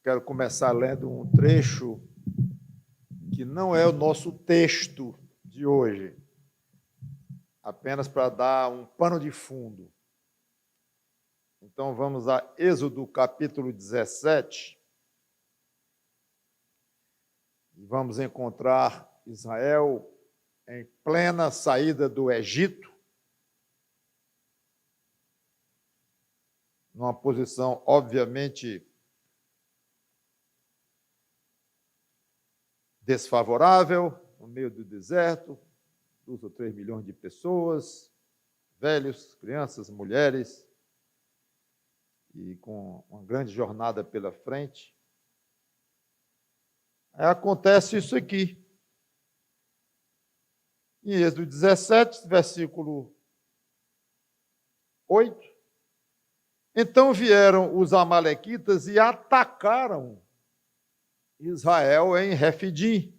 Quero começar lendo um trecho que não é o nosso texto de hoje, apenas para dar um pano de fundo. Então vamos a Êxodo capítulo 17 e vamos encontrar Israel em plena saída do Egito, numa posição obviamente desfavorável, no meio do deserto, 2 ou 3 milhões de pessoas, velhos, crianças, mulheres, e com uma grande jornada pela frente. Aí acontece isso aqui. Em Êxodo 17, versículo 8. Então vieram os amalequitas e atacaram Israel em Refidim.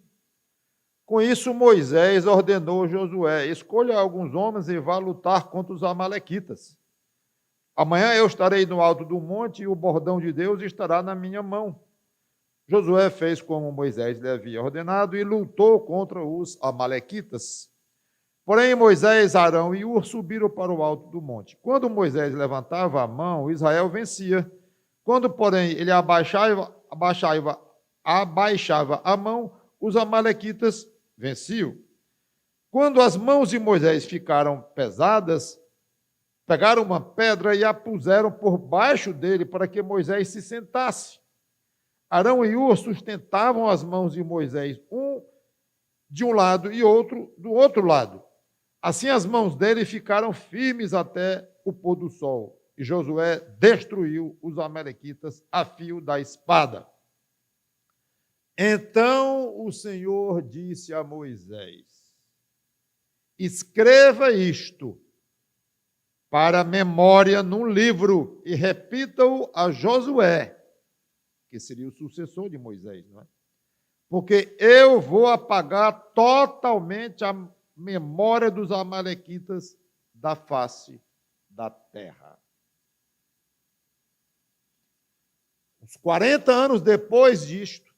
Com isso, Moisés ordenou Josué: escolha alguns homens e vá lutar contra os amalequitas. Amanhã eu estarei no alto do monte e o bordão de Deus estará na minha mão. Josué fez como Moisés lhe havia ordenado e lutou contra os amalequitas. Porém, Moisés, Arão e Hur subiram para o alto do monte. Quando Moisés levantava a mão, Israel vencia. Quando, porém, ele abaixava a mão, os amalequitas venciam. Quando as mãos de Moisés ficaram pesadas, pegaram uma pedra e a puseram por baixo dele para que Moisés se sentasse. Arão e Hur sustentavam as mãos de Moisés, um de um lado e outro do outro lado. Assim as mãos dele ficaram firmes até o pôr do sol. E Josué destruiu os amalequitas a fio da espada. Então o Senhor disse a Moisés: escreva isto para memória num livro e repita-o a Josué, que seria o sucessor de Moisés, não é? Porque eu vou apagar totalmente a memória dos amalequitas da face da terra. Uns 40 anos depois disto,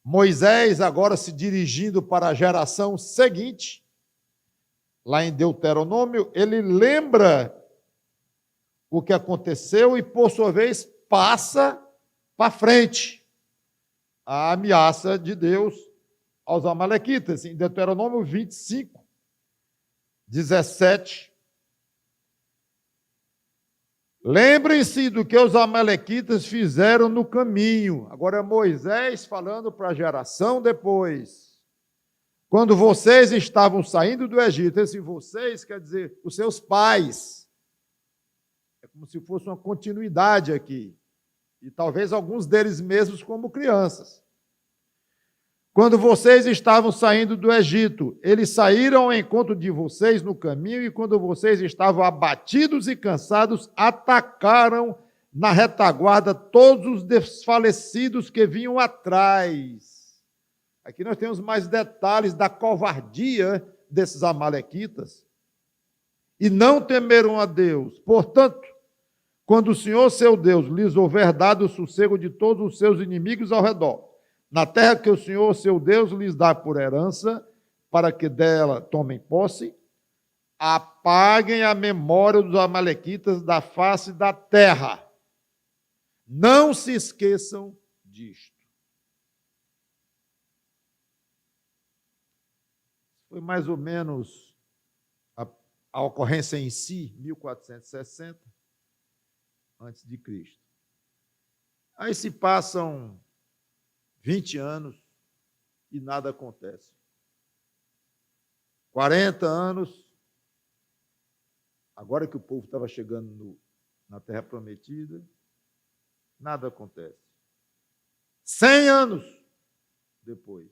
Moisés, agora se dirigindo para a geração seguinte, lá em Deuteronômio, ele lembra o que aconteceu e, por sua vez, passa para frente a ameaça de Deus aos amalequitas. Em Deuteronômio 25, 17. Lembrem-se do que os amalequitas fizeram no caminho. Agora é Moisés falando para a geração depois. Quando vocês estavam saindo do Egito, esse vocês quer dizer os seus pais. É como se fosse uma continuidade aqui. E talvez alguns deles mesmos como crianças. Quando vocês estavam saindo do Egito, eles saíram ao encontro de vocês no caminho e quando vocês estavam abatidos e cansados, atacaram na retaguarda todos os desfalecidos que vinham atrás. Aqui nós temos mais detalhes da covardia desses amalequitas. E não temeram a Deus. Portanto, quando o Senhor, seu Deus, lhes houver dado o sossego de todos os seus inimigos ao redor, na terra que o Senhor, seu Deus, lhes dá por herança, para que dela tomem posse, apaguem a memória dos amalequitas da face da terra. Não se esqueçam disto. Foi mais ou menos a ocorrência em si, 1460, antes de Cristo. Aí se passam 20 anos e nada acontece. 40 anos, agora que o povo estava chegando na Terra Prometida, nada acontece. 100 anos depois,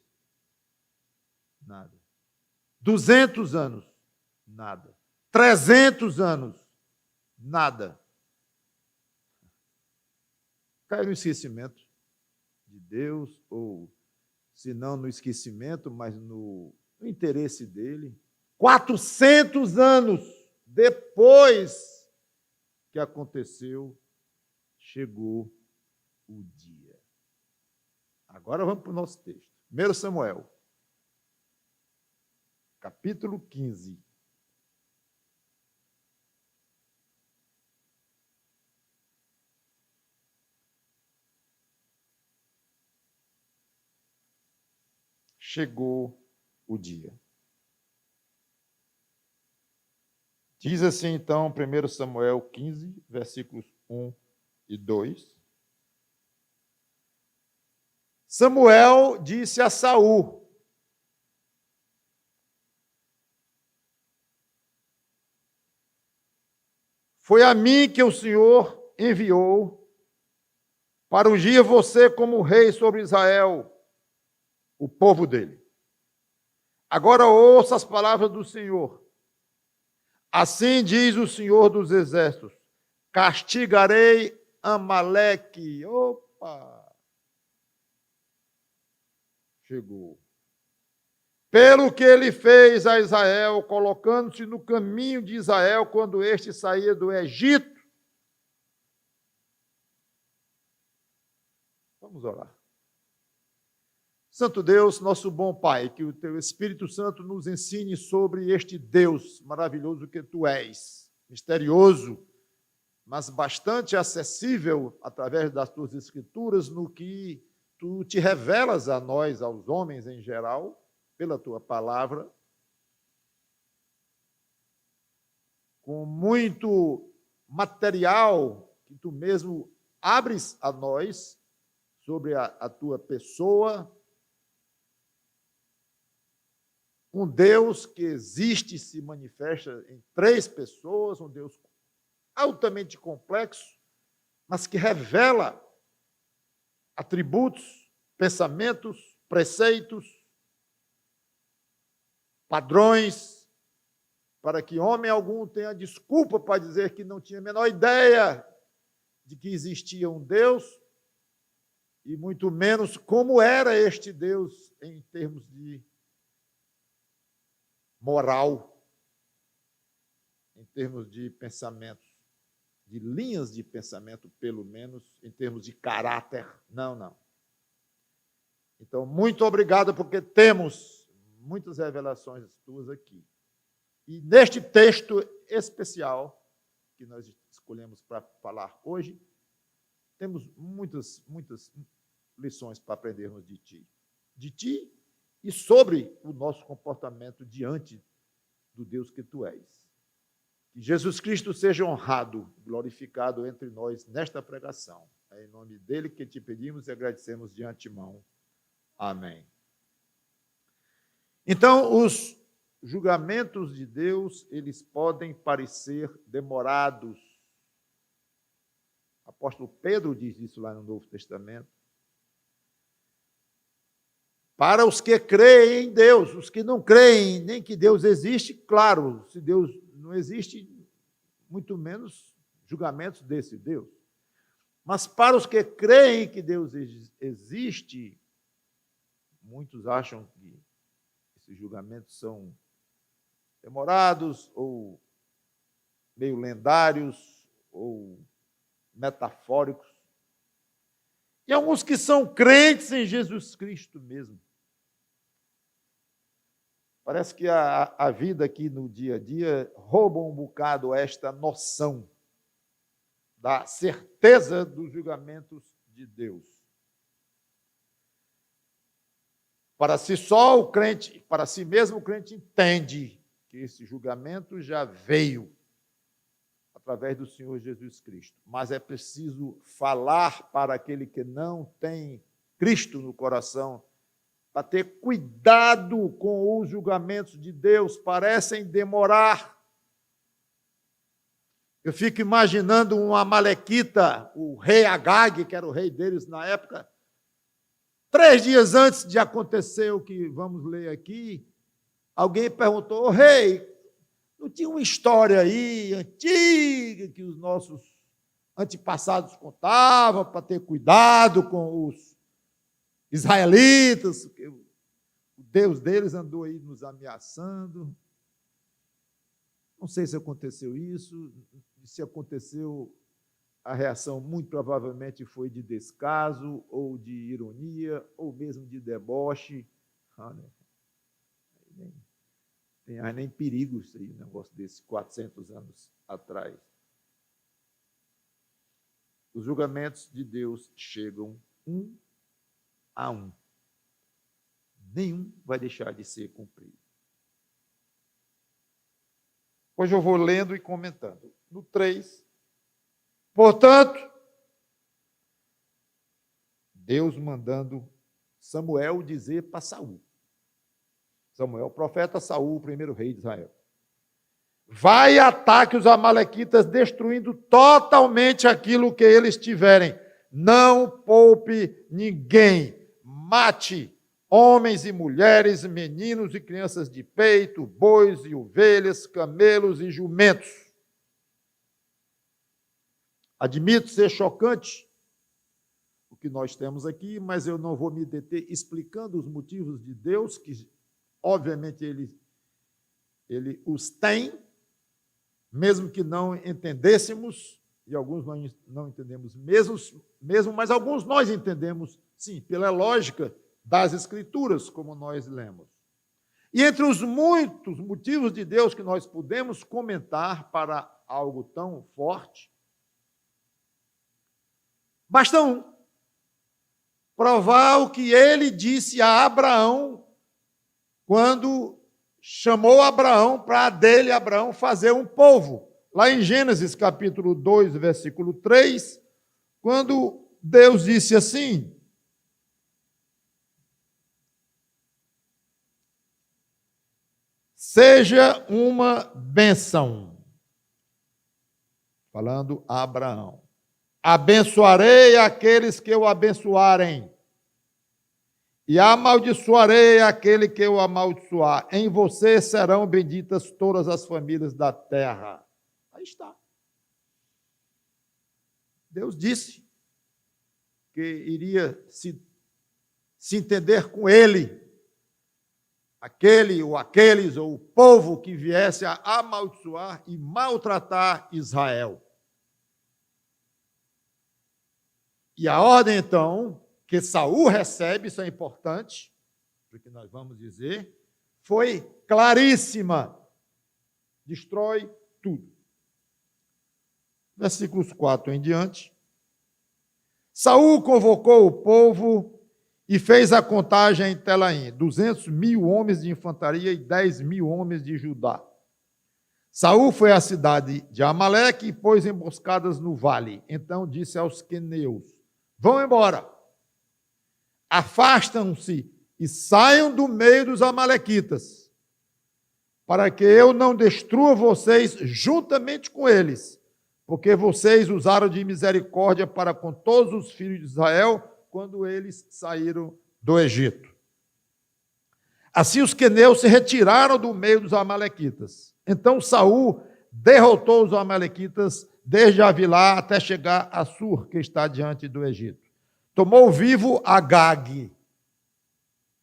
nada. 200 anos, nada. 300 anos, nada. Caiu no esquecimento de Deus, ou se não no esquecimento, mas no interesse dele. 400 anos depois que aconteceu, chegou o dia. Agora vamos para o nosso texto. 1 Samuel, capítulo 15. Chegou o dia. Diz assim, então, 1 Samuel 15, versículos 1 e 2. Samuel disse a Saul: foi a mim que o Senhor enviou para ungir você como rei sobre Israel, o povo dele. Agora ouça as palavras do Senhor. Assim diz o Senhor dos Exércitos: castigarei Amaleque. Opa! Chegou. Pelo que ele fez a Israel, colocando-se no caminho de Israel quando este saía do Egito. Vamos orar. Santo Deus, nosso bom Pai, que o Teu Espírito Santo nos ensine sobre este Deus maravilhoso que Tu és, misterioso, mas bastante acessível através das Tuas Escrituras, no que Tu te revelas a nós, aos homens em geral, pela Tua palavra, com muito material que Tu mesmo abres a nós sobre a Tua pessoa, um Deus que existe e se manifesta em três pessoas, um Deus altamente complexo, mas que revela atributos, pensamentos, preceitos, padrões, para que homem algum tenha desculpa para dizer que não tinha a menor ideia de que existia um Deus, e muito menos como era este Deus em termos de moral, em termos de pensamentos, de linhas de pensamento, pelo menos, em termos de caráter. Não. Então, muito obrigado, porque temos muitas revelações tuas aqui. E neste texto especial, que nós escolhemos para falar hoje, temos muitas lições para aprendermos de ti. De ti e sobre o nosso comportamento diante do Deus que tu és. Que Jesus Cristo seja honrado, glorificado entre nós nesta pregação. É em nome dele que te pedimos e agradecemos de antemão. Amém. Então, os julgamentos de Deus, eles podem parecer demorados. O apóstolo Pedro diz isso lá no Novo Testamento. Para os que creem em Deus, os que não creem nem que Deus existe, claro, se Deus não existe, muito menos julgamentos desse Deus. Mas para os que creem que Deus existe, muitos acham que esses julgamentos são demorados, ou meio lendários, ou metafóricos. E alguns que são crentes em Jesus Cristo mesmo. Parece que a vida aqui no dia a dia rouba um bocado esta noção da certeza dos julgamentos de Deus. Para si só o crente, para si mesmo o crente entende que esse julgamento já veio através do Senhor Jesus Cristo. Mas é preciso falar para aquele que não tem Cristo no coração, para ter cuidado com os julgamentos de Deus, parecem demorar. Eu fico imaginando um amalequita, o rei Agag, que era o rei deles na época, 3 dias antes de acontecer o que vamos ler aqui, alguém perguntou: rei, não tinha uma história aí antiga que os nossos antepassados contavam para ter cuidado com os israelitas, porque o Deus deles andou aí nos ameaçando? Não sei se aconteceu isso, se aconteceu, a reação muito provavelmente foi de descaso, ou de ironia, ou mesmo de deboche. Nem perigo isso aí, um negócio desse, 400 anos atrás. Os julgamentos de Deus chegam um a um. Nenhum vai deixar de ser cumprido. Hoje eu vou lendo e comentando. No 3, portanto, Deus mandando Samuel dizer para Saul. Samuel, profeta Saul, o primeiro rei de Israel. Vai e ataque os amalequitas, destruindo totalmente aquilo que eles tiverem. Não poupe ninguém. Mate homens e mulheres, meninos e crianças de peito, bois e ovelhas, camelos e jumentos. Admito ser chocante o que nós temos aqui, mas eu não vou me deter explicando os motivos de Deus, que obviamente ele os tem, mesmo que não entendêssemos, e alguns não entendemos mesmo, mas alguns nós entendemos, sim, pela lógica das Escrituras, como nós lemos. E entre os muitos motivos de Deus que nós podemos comentar para algo tão forte, basta um: provar o que ele disse a Abraão quando chamou Abraão para dele, Abraão, fazer um povo. Lá em Gênesis capítulo 2, versículo 3, quando Deus disse assim: seja uma bênção, falando a Abraão, abençoarei aqueles que o abençoarem, e amaldiçoarei aquele que o amaldiçoar. Em você serão benditas todas as famílias da terra. Aí está. Deus disse que iria se entender com ele, aquele ou aqueles, ou o povo que viesse a amaldiçoar e maltratar Israel. E a ordem, então, que Saul recebe, isso é importante, porque nós vamos dizer, foi claríssima. Destrói tudo. Versículos 4 em diante. Saul convocou o povo e fez a contagem em Telaim, 200.000 homens de infantaria e 10.000 homens de Judá. Saul foi à cidade de Amaleque e pôs emboscadas no vale. Então disse aos queneus: vão embora, afastam-se e saiam do meio dos amalequitas, para que eu não destrua vocês juntamente com eles, porque vocês usaram de misericórdia para com todos os filhos de Israel quando eles saíram do Egito. Assim os queneus se retiraram do meio dos amalequitas. Então Saul derrotou os amalequitas desde Avilá até chegar a Sur, que está diante do Egito. Tomou vivo Agag,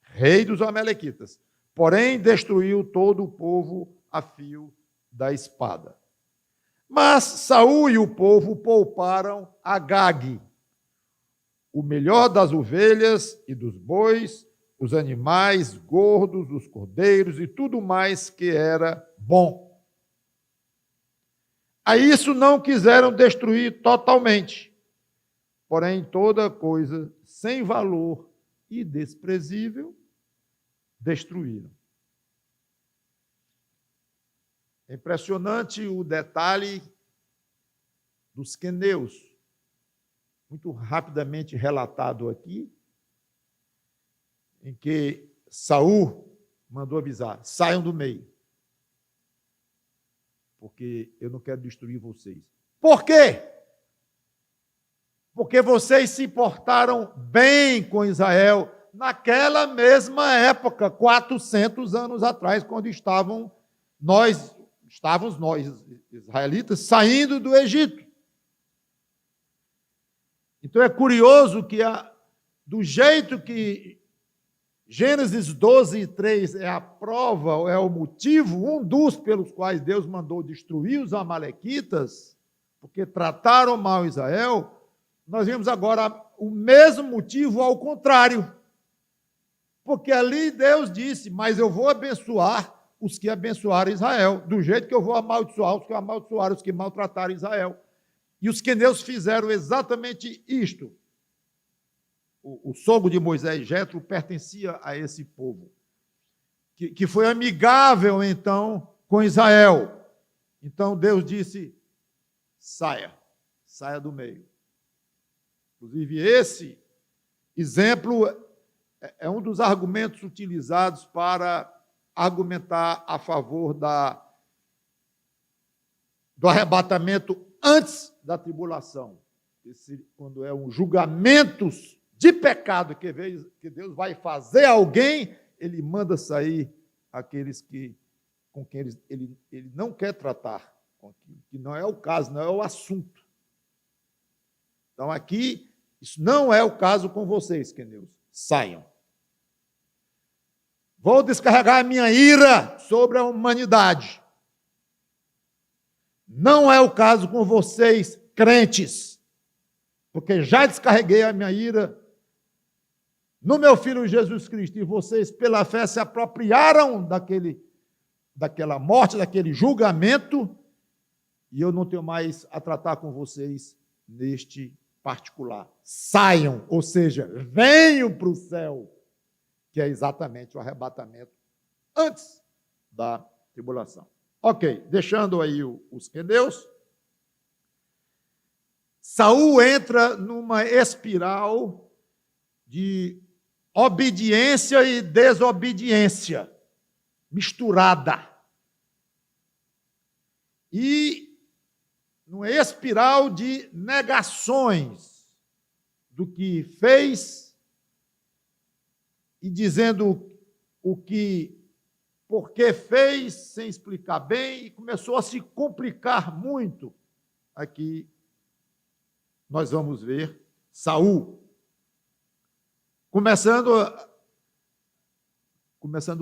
rei dos amalequitas, porém destruiu todo o povo a fio da espada. Mas Saul e o povo pouparam Agag, o melhor das ovelhas e dos bois, os animais gordos, os cordeiros e tudo mais que era bom. A isso não quiseram destruir totalmente, porém toda coisa sem valor e desprezível destruíram. É impressionante o detalhe dos queneus, muito rapidamente relatado aqui, em que Saul mandou avisar: saiam do meio, porque eu não quero destruir vocês. Por quê? Porque vocês se portaram bem com Israel naquela mesma época, 400 anos atrás, quando estávamos nós, israelitas, saindo do Egito. Então é curioso que, do jeito que Gênesis 12, 3 é a prova, ou é o motivo, um dos pelos quais Deus mandou destruir os amalequitas, porque trataram mal Israel, nós vemos agora o mesmo motivo ao contrário. Porque ali Deus disse, mas eu vou abençoar os que abençoaram Israel, do jeito que eu vou amaldiçoar os que amaldiçoaram, os que maltrataram Israel. E os queneus fizeram exatamente isto. O sogro de Moisés, Jetro, pertencia a esse povo, que foi amigável, então, com Israel. Então Deus disse, saia do meio. Inclusive, esse exemplo é um dos argumentos utilizados para argumentar a favor do arrebatamento antes da tribulação. Quando é um julgamento de pecado que Deus vai fazer a alguém, ele manda sair aqueles com quem ele não quer tratar, que não é o caso, não é o assunto. Então, aqui, isso não é o caso com vocês, queneus. Saiam. Vou descarregar a minha ira sobre a humanidade. Não é o caso com vocês, crentes, porque já descarreguei a minha ira no meu Filho Jesus Cristo, e vocês, pela fé, se apropriaram daquela morte, daquele julgamento, e eu não tenho mais a tratar com vocês neste particular. Saiam, ou seja, venham para o céu, que é exatamente o arrebatamento antes da tribulação. Ok, deixando aí os queneus, Saul entra numa espiral de obediência e desobediência misturada. E numa espiral de negações do que fez e dizendo por que fez, sem explicar bem, e começou a se complicar muito. Aqui nós vamos ver Saul. Começando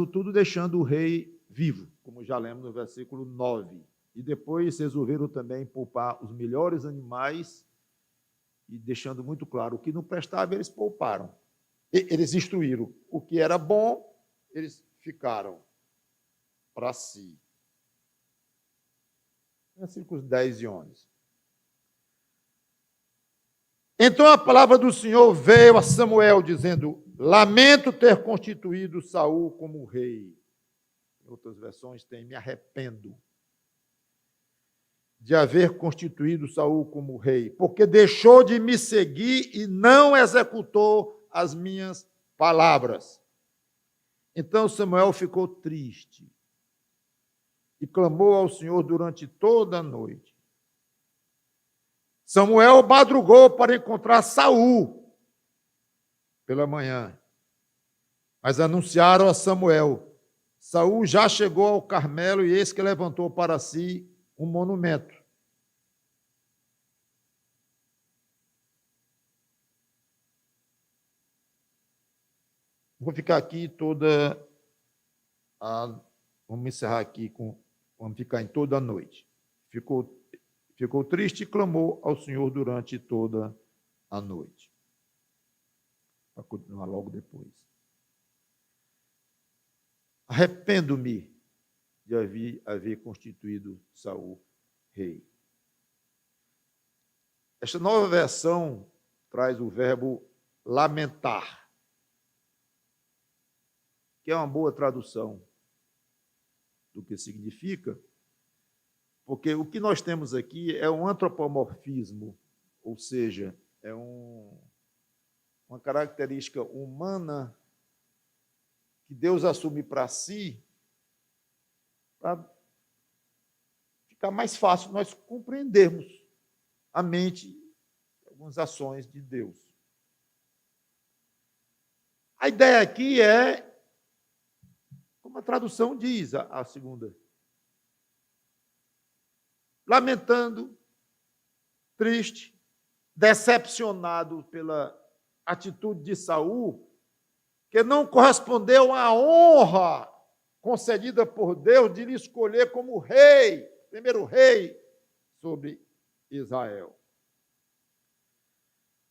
tudo deixando o rei vivo, como já lemos no versículo 9. E depois resolveram também poupar os melhores animais, e deixando muito claro, o que não prestava, eles pouparam. Eles destruíram. O que era bom, eles ficaram para si. Versículos 10 e 11. Então a palavra do Senhor veio a Samuel, dizendo, lamento ter constituído Saul como rei. Em outras versões tem, me arrependo de haver constituído Saul como rei, porque deixou de me seguir e não executou as minhas palavras. Então Samuel ficou triste e clamou ao Senhor durante toda a noite. Samuel madrugou para encontrar Saul pela manhã, mas anunciaram a Samuel, Saul já chegou ao Carmelo e eis que levantou para si um monumento. Vou ficar aqui vamos encerrar aqui vamos ficar em toda a noite. Ficou triste e clamou ao Senhor durante toda a noite. Para continuar logo depois. Arrependo-me de haver constituído Saul rei. Esta nova versão traz o verbo lamentar, que é uma boa tradução do que significa, porque o que nós temos aqui é um antropomorfismo, ou seja, é uma característica humana que Deus assume para si, para ficar mais fácil nós compreendermos a mente, algumas ações de Deus. A ideia aqui é, como a tradução diz, a segunda, lamentando, triste, decepcionado pela atitude de Saul, que não correspondeu à honra concedida por Deus de lhe escolher como rei, primeiro rei sobre Israel.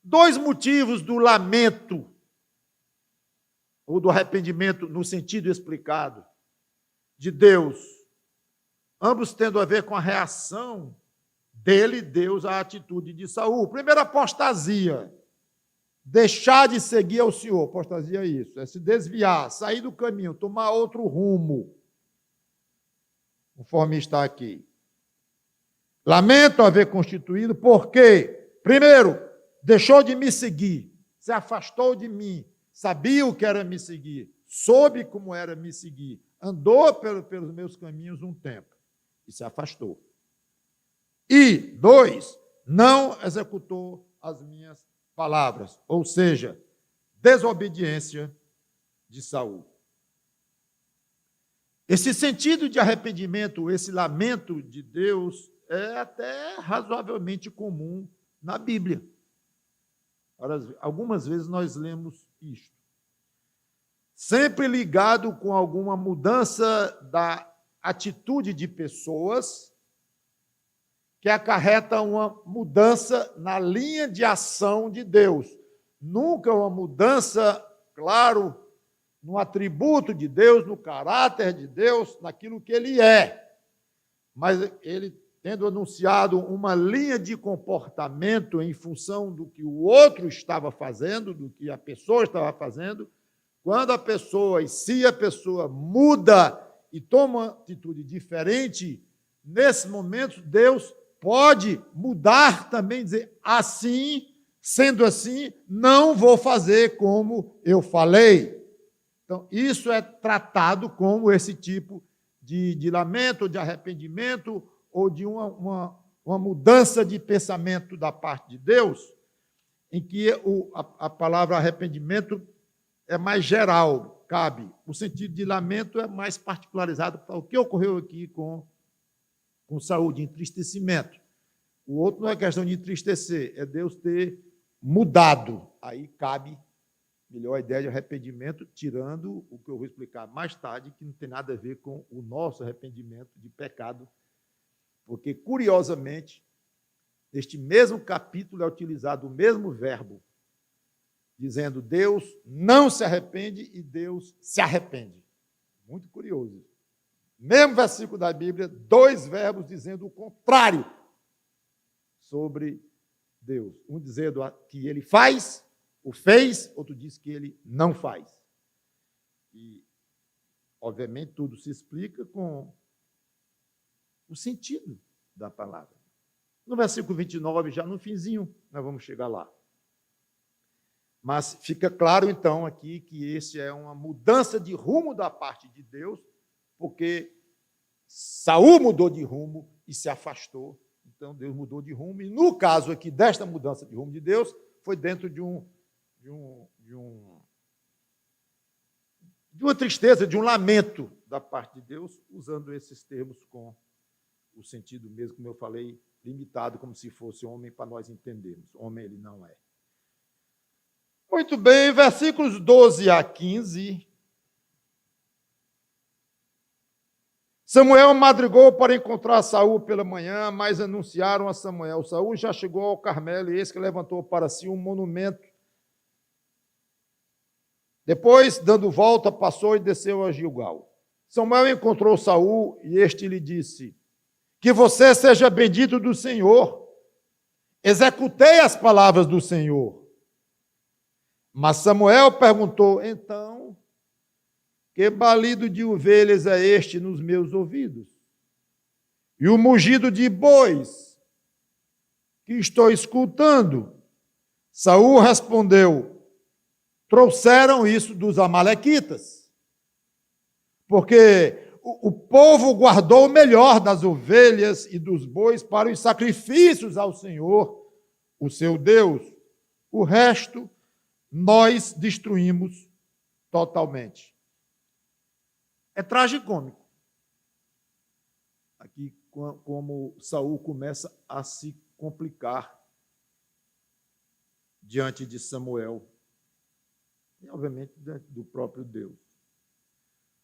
Dois motivos do lamento, ou do arrependimento no sentido explicado, de Deus, ambos tendo a ver com a reação dele, Deus, à atitude de Saul. Primeiro, apostasia. Deixar de seguir ao Senhor. Apostasia é isso, é se desviar, sair do caminho, tomar outro rumo, conforme está aqui. Lamento haver constituído, porque, primeiro, deixou de me seguir, se afastou de mim, sabia o que era me seguir, soube como era me seguir, andou pelos meus caminhos um tempo e se afastou. E, dois, não executou as minhas palavras, ou seja, desobediência de Saul. Esse sentido de arrependimento, esse lamento de Deus, é até razoavelmente comum na Bíblia. Algumas vezes nós lemos isto. Sempre ligado com alguma mudança da atitude de pessoas que acarreta uma mudança na linha de ação de Deus. Nunca uma mudança, claro, no atributo de Deus, no caráter de Deus, naquilo que ele é. Mas ele tendo anunciado uma linha de comportamento em função do que o outro estava fazendo, do que a pessoa estava fazendo, quando a pessoa, e se a pessoa muda e toma uma atitude diferente, nesse momento Deus pode mudar também, dizer assim, sendo assim, não vou fazer como eu falei. Então, isso é tratado como esse tipo de lamento, de arrependimento, ou de uma mudança de pensamento da parte de Deus, em que a palavra arrependimento é mais geral, cabe. O sentido de lamento é mais particularizado para o que ocorreu aqui com Saul, de entristecimento. O outro não é questão de entristecer, é Deus ter mudado. Aí cabe melhor a ideia de arrependimento, tirando o que eu vou explicar mais tarde, que não tem nada a ver com o nosso arrependimento de pecado, porque, curiosamente, neste mesmo capítulo é utilizado o mesmo verbo, dizendo Deus não se arrepende e Deus se arrepende. Muito curioso. Mesmo versículo da Bíblia, dois verbos dizendo o contrário sobre Deus. Um dizendo que ele faz, o fez, outro diz que ele não faz. E, obviamente, tudo se explica com o sentido da palavra. No versículo 29, já no finzinho, nós vamos chegar lá. Mas fica claro, então, aqui que esse é uma mudança de rumo da parte de Deus, porque Saul mudou de rumo e se afastou. Então, Deus mudou de rumo. E, no caso aqui desta mudança de rumo de Deus, foi dentro de uma tristeza, de um lamento da parte de Deus, usando esses termos com o sentido mesmo, como eu falei, limitado, como se fosse homem, para nós entendermos. Homem ele não é. Muito bem, versículos 12 a 15. Samuel madrugou para encontrar Saul pela manhã, mas anunciaram a Samuel. Saul já chegou ao Carmelo, e eis que levantou para si um monumento. Depois, dando volta, passou e desceu a Gilgal. Samuel encontrou Saul, e este lhe disse: que você seja bendito do Senhor. Executei as palavras do Senhor. Mas Samuel perguntou: então, que balido de ovelhas é este nos meus ouvidos? E o mugido de bois que estou escutando? Saul respondeu: trouxeram isso dos amalequitas, porque o povo guardou o melhor das ovelhas e dos bois para os sacrifícios ao Senhor, o seu Deus. O resto nós destruímos totalmente. É tragicômico. Aqui, como Saul começa a se complicar diante de Samuel, e obviamente do próprio Deus.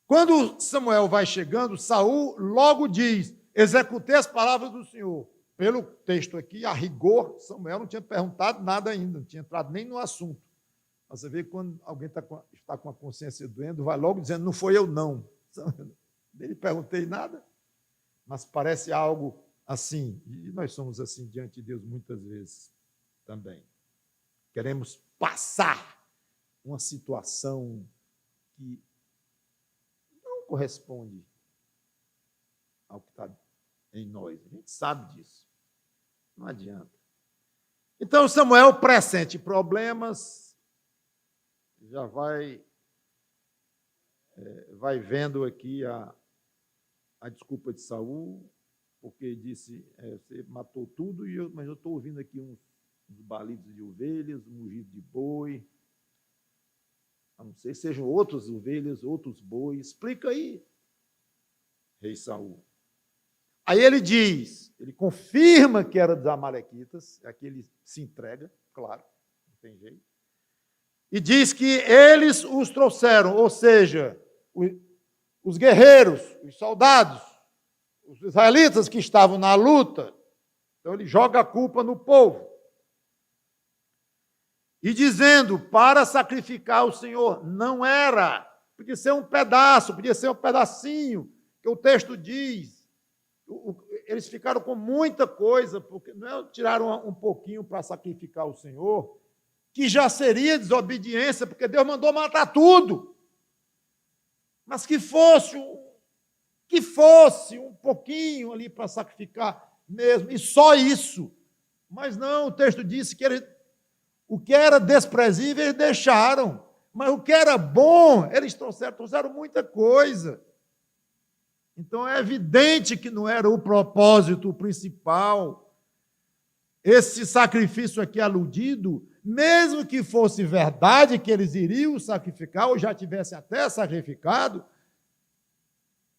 Quando Samuel vai chegando, Saul logo diz: executei as palavras do Senhor. pelo texto aqui, a rigor, Samuel não tinha perguntado nada ainda, não tinha entrado nem no assunto. Você vê que quando alguém está com a consciência doendo, vai logo dizendo, não foi eu não. Nem perguntei nada, mas parece algo assim, e nós somos assim diante de Deus muitas vezes também. Queremos passar uma situação que não corresponde ao que está em nós. A gente sabe disso. Não adianta. Então, Samuel pressente problemas, já vai vendo aqui a desculpa de Saul, porque disse, você matou tudo, mas eu estou ouvindo aqui uns balidos de ovelhas, um mugido de boi, a não ser que sejam outras ovelhas, outros bois. Explica aí, rei Saul. Aí ele diz, ele confirma que era dos amalequitas, aqui ele se entrega, claro, não tem jeito, e diz que eles os trouxeram, ou seja, os guerreiros, os soldados, os israelitas que estavam na luta. Então ele joga a culpa no povo. E dizendo, para sacrificar o Senhor, não era, podia ser um pedaço, podia ser um pedacinho, que o texto diz. Eles ficaram com muita coisa, porque não tiraram um pouquinho para sacrificar o Senhor, que já seria desobediência, porque Deus mandou matar tudo. Mas que fosse um pouquinho ali para sacrificar mesmo, e só isso. Mas não, o texto disse que o que era desprezível eles deixaram, mas o que era bom eles trouxeram muita coisa. Então é evidente que não era o propósito principal. Esse sacrifício aqui aludido, mesmo que fosse verdade que eles iriam sacrificar, ou já tivessem até sacrificado,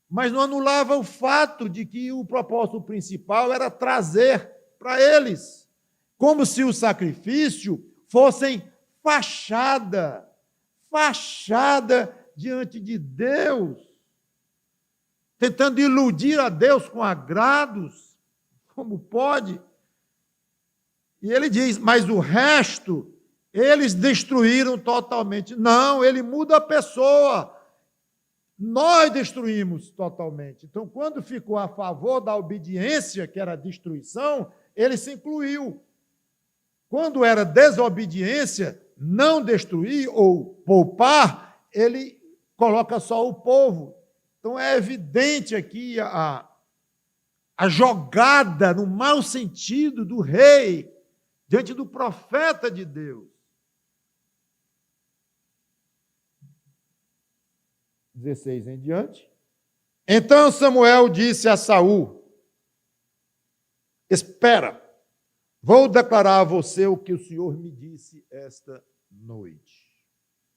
mas não anulava o fato de que o propósito principal era trazer para eles, como se o sacrifício fossem fachada diante de Deus, tentando iludir a Deus com agrados, como pode. E ele diz, mas o resto, eles destruíram totalmente. Não, ele muda a pessoa. Nós destruímos totalmente. Então, quando ficou a favor da obediência, que era a destruição, ele se incluiu. Quando era desobediência, não destruir ou poupar, ele coloca só o povo. Então, é evidente aqui a jogada, no mau sentido, do rei, diante do profeta de Deus. 16 em diante. Então Samuel disse a Saul, espera, vou declarar a você o que o Senhor me disse esta noite.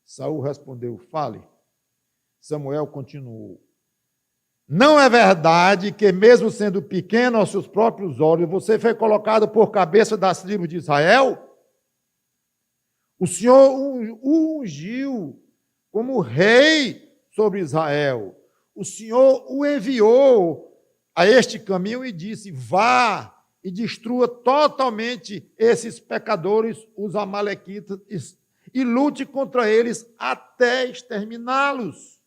Saul respondeu, fale. Samuel continuou, não é verdade que, mesmo sendo pequeno aos seus próprios olhos, você foi colocado por cabeça das tribos de Israel? O Senhor o ungiu como rei sobre Israel. O Senhor o enviou a este caminho e disse, vá e destrua totalmente esses pecadores, os amalequitas, e lute contra eles até exterminá-los.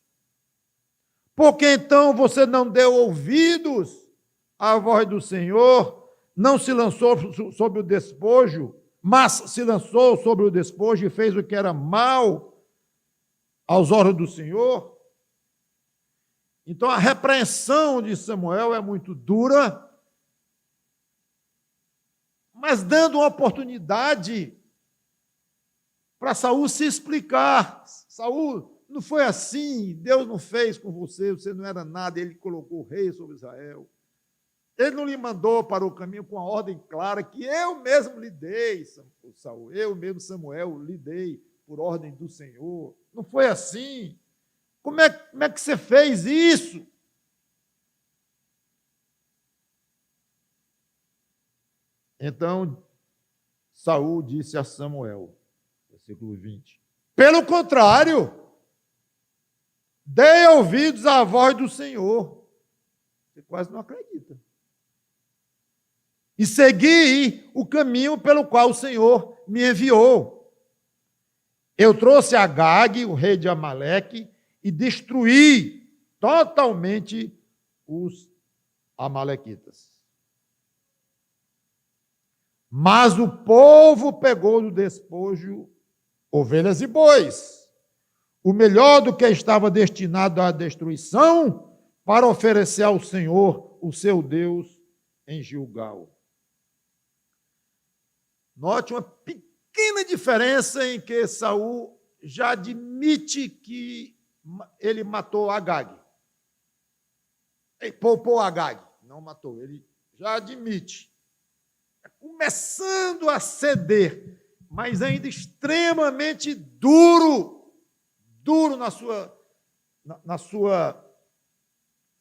Porque então você não deu ouvidos à voz do Senhor, não se lançou sobre o despojo, mas se lançou sobre o despojo e fez o que era mal aos olhos do Senhor? Então a repreensão de Samuel é muito dura, mas dando uma oportunidade para Saul se explicar. Saul, não foi assim, Deus não fez com você, você não era nada, ele colocou o rei sobre Israel. Ele não lhe mandou para o caminho com a ordem clara que eu mesmo lhe dei, Saul, eu mesmo, Samuel, lhe dei por ordem do Senhor. Não foi assim. Como é que você fez isso? Então, Saul disse a Samuel, versículo 20, pelo contrário, dei ouvidos à voz do Senhor. Você quase não acredita. e segui o caminho pelo qual o Senhor me enviou. Eu trouxe Agag, o rei de Amaleque, e destruí totalmente os amalequitas. Mas o povo pegou do despojo ovelhas e bois, o melhor do que estava destinado à destruição, para oferecer ao Senhor, o seu Deus, em Gilgal. Note uma pequena diferença em que Saul já admite que ele matou Agag. Ele poupou Agag, não matou, ele já admite. Começando a ceder, mas ainda extremamente duro na sua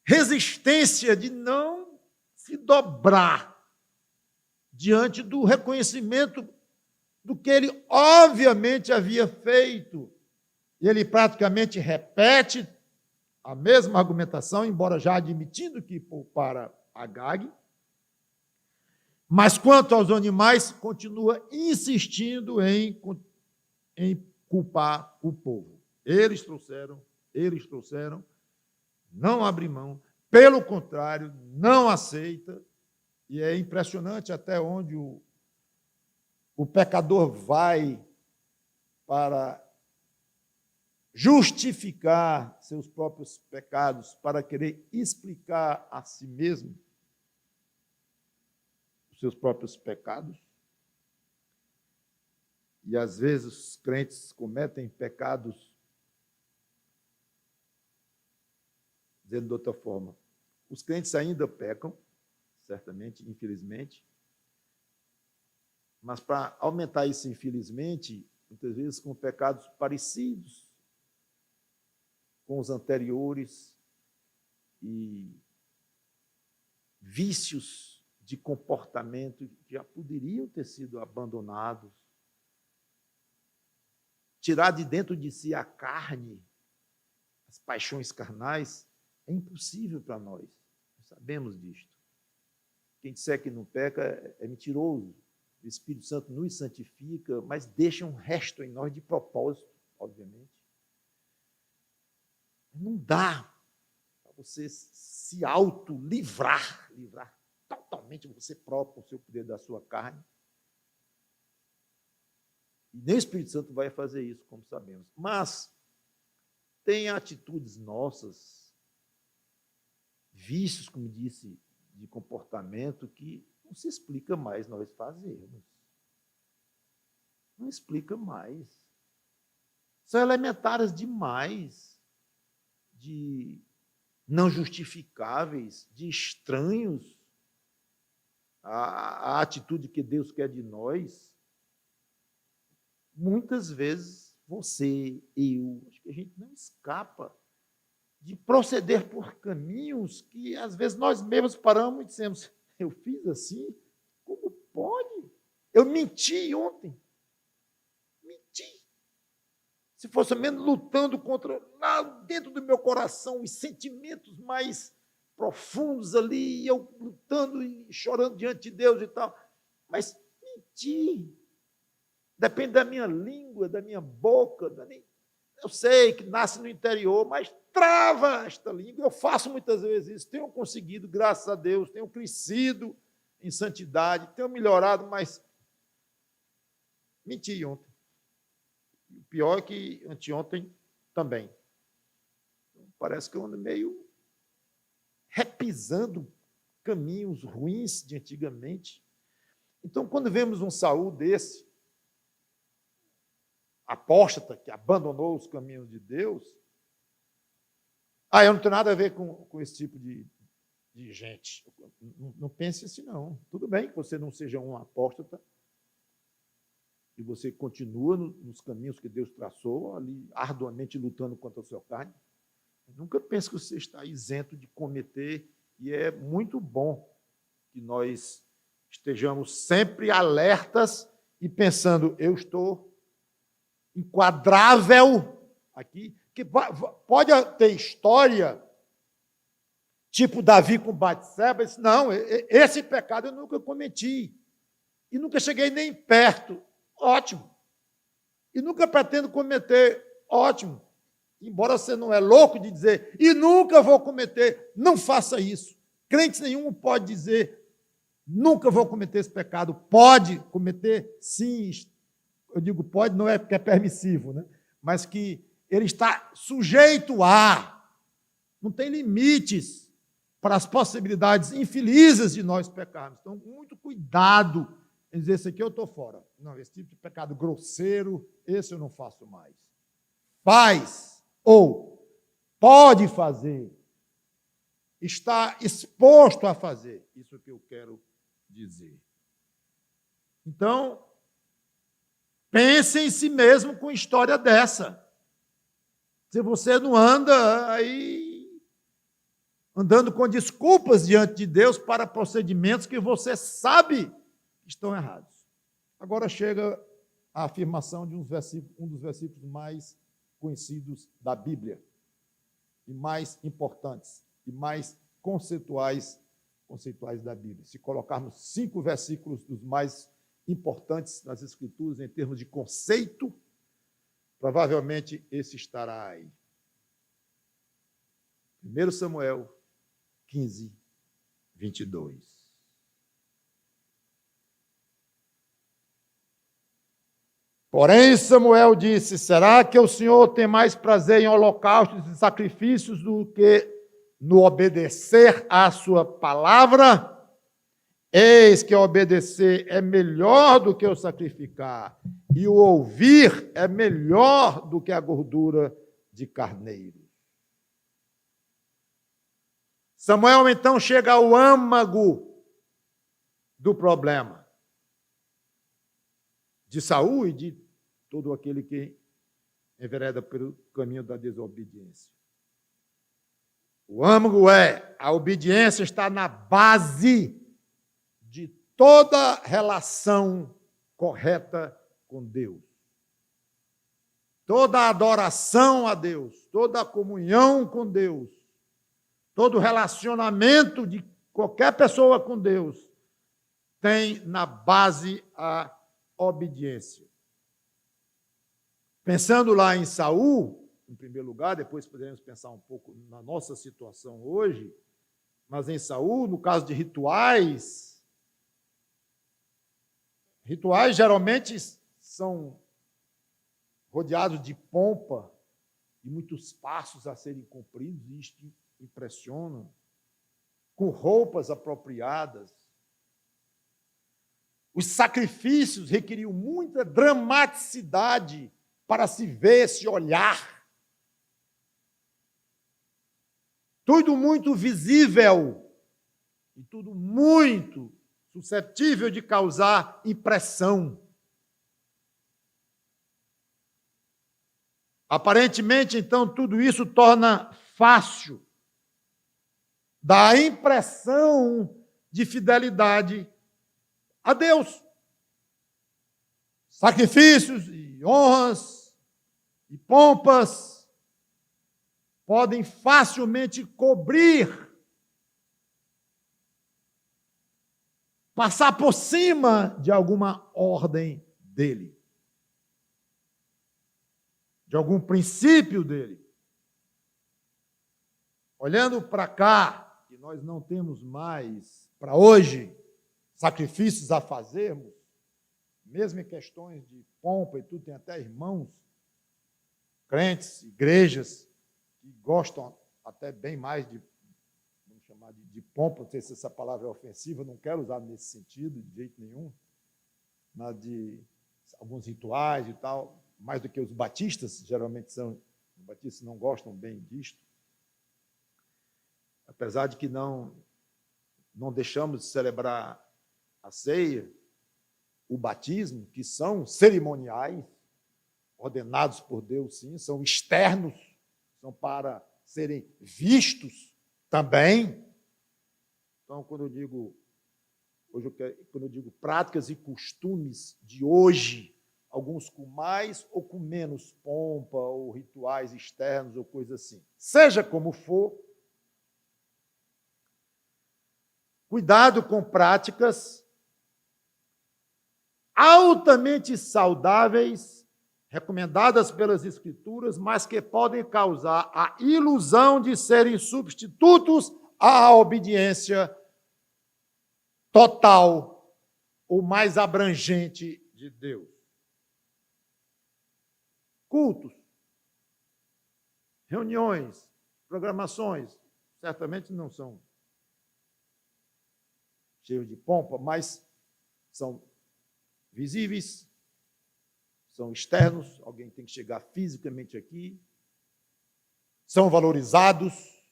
resistência de não se dobrar diante do reconhecimento do que ele obviamente havia feito. E ele praticamente repete a mesma argumentação, embora já admitindo que poupara Agag. Mas quanto aos animais, continua insistindo em culpar o povo. Eles trouxeram, não abre mão, pelo contrário, não aceita. E é impressionante até onde o pecador vai para justificar seus próprios pecados, para querer explicar a si mesmo os seus próprios pecados. E às vezes os crentes cometem pecados, dizendo de outra forma, os crentes ainda pecam, certamente, infelizmente, mas para aumentar isso, infelizmente, muitas vezes com pecados parecidos com os anteriores e vícios de comportamento que já poderiam ter sido abandonados, tirar de dentro de si a carne, as paixões carnais, é impossível para nós. Nós sabemos disto. Quem disser que não peca é mentiroso. O Espírito Santo nos santifica, mas deixa um resto em nós de propósito, obviamente. Não dá para você se auto-livrar, livrar totalmente você próprio com o seu poder da sua carne. E nem o Espírito Santo vai fazer isso, como sabemos. Mas tem atitudes nossas, vícios, como disse, de comportamento que não se explica mais nós fazermos. Não explica mais. São elementares demais, de não justificáveis, de estranhos à atitude que Deus quer de nós. Muitas vezes, você, eu, acho que a gente não escapa de proceder por caminhos que, às vezes, nós mesmos paramos e dissemos, eu fiz assim? Como pode? Eu menti ontem. Menti. Se fosse menos lutando contra, lá dentro do meu coração, os sentimentos mais profundos ali, eu lutando e chorando diante de Deus e tal. Mas menti. Depende da minha língua, da minha boca. Eu sei que nasce no interior, mas trava esta língua. Eu faço muitas vezes isso. Tenho conseguido, graças a Deus, tenho crescido em santidade, tenho melhorado, mas menti ontem. O pior é que anteontem também. Parece que eu ando meio repisando caminhos ruins de antigamente. Então, quando vemos um Saul desse, apóstata, que abandonou os caminhos de Deus, eu não tenho nada a ver com esse tipo de gente. Não pense assim, não. Tudo bem que você não seja um apóstata, e você continua nos caminhos que Deus traçou, ali arduamente lutando contra a sua carne. Nunca pense que você está isento de cometer, e é muito bom que nós estejamos sempre alertas e pensando, eu estou enquadrável aqui, que pode ter história Tipo Davi com Batseba, disse, não, esse pecado eu nunca cometi. E nunca cheguei nem perto. Ótimo. E nunca pretendo cometer. Ótimo. Embora você não é louco de dizer, e nunca vou cometer, não faça isso. Crente nenhum pode dizer, nunca vou cometer esse pecado. Pode cometer? Sim. Eu digo pode, não é porque é permissivo, né? Mas que ele está sujeito a. Não tem limites para as possibilidades infelizes de nós pecarmos. Então, muito cuidado em dizer, esse aqui eu estou fora. Não, esse tipo de pecado grosseiro, esse eu não faço mais. Faz, ou pode fazer, está exposto a fazer. Isso que eu quero dizer. Então, pense em si mesmo com história dessa. Se você não anda aí andando com desculpas diante de Deus para procedimentos que você sabe que estão errados. Agora chega a afirmação de um dos versículos mais conhecidos da Bíblia, e mais importantes, e mais conceituais da Bíblia. Se colocarmos 5 versículos dos mais importantes nas Escrituras em termos de conceito, provavelmente esse estará aí. 1 Samuel 15, 22. Porém, Samuel disse, será que o Senhor tem mais prazer em holocaustos e sacrifícios do que no obedecer à sua palavra? Eis que obedecer é melhor do que o sacrificar, e o ouvir é melhor do que a gordura de carneiro. Samuel, então, chega ao âmago do problema de Saul e de todo aquele que envereda pelo caminho da desobediência. O âmago é, a obediência está na base de toda relação correta com Deus. Toda adoração a Deus, toda comunhão com Deus, todo relacionamento de qualquer pessoa com Deus tem na base a obediência. Pensando lá em Saul, em primeiro lugar, depois poderemos pensar um pouco na nossa situação hoje, mas em Saul, no caso de rituais geralmente são rodeados de pompa e muitos passos a serem cumpridos, e isto impressiona, com roupas apropriadas. Os sacrifícios requeriam muita dramaticidade para se ver, se olhar. Tudo muito visível e tudo muito suscetível de causar impressão. Aparentemente, então, tudo isso torna fácil, dá a impressão de fidelidade a Deus. Sacrifícios e honras e pompas podem facilmente cobrir, passar por cima de alguma ordem dele, de algum princípio dele. Olhando para cá, que nós não temos mais, para hoje, sacrifícios a fazermos, mesmo em questões de pompa e tudo, tem até irmãos, crentes, igrejas, que gostam até bem mais de, vamos chamar de pompa, não sei se essa palavra é ofensiva, não quero usar nesse sentido, de jeito nenhum, mas de alguns rituais e tal, mais do que os batistas, geralmente são, os batistas não gostam bem disto, apesar de que não deixamos de celebrar a ceia, o batismo, que são cerimoniais, ordenados por Deus, sim, são externos, são para serem vistos também. Então, quando eu digo práticas e costumes de hoje, alguns com mais ou com menos pompa, ou rituais externos, ou coisa assim. Seja como for, Cuidado com práticas altamente saudáveis, recomendadas pelas Escrituras, mas que podem causar a ilusão de serem substitutos à obediência total ou mais abrangente de Deus. Cultos, reuniões, programações, certamente não são cheios de pompa, mas são visíveis, são externos, alguém tem que chegar fisicamente aqui, são valorizados.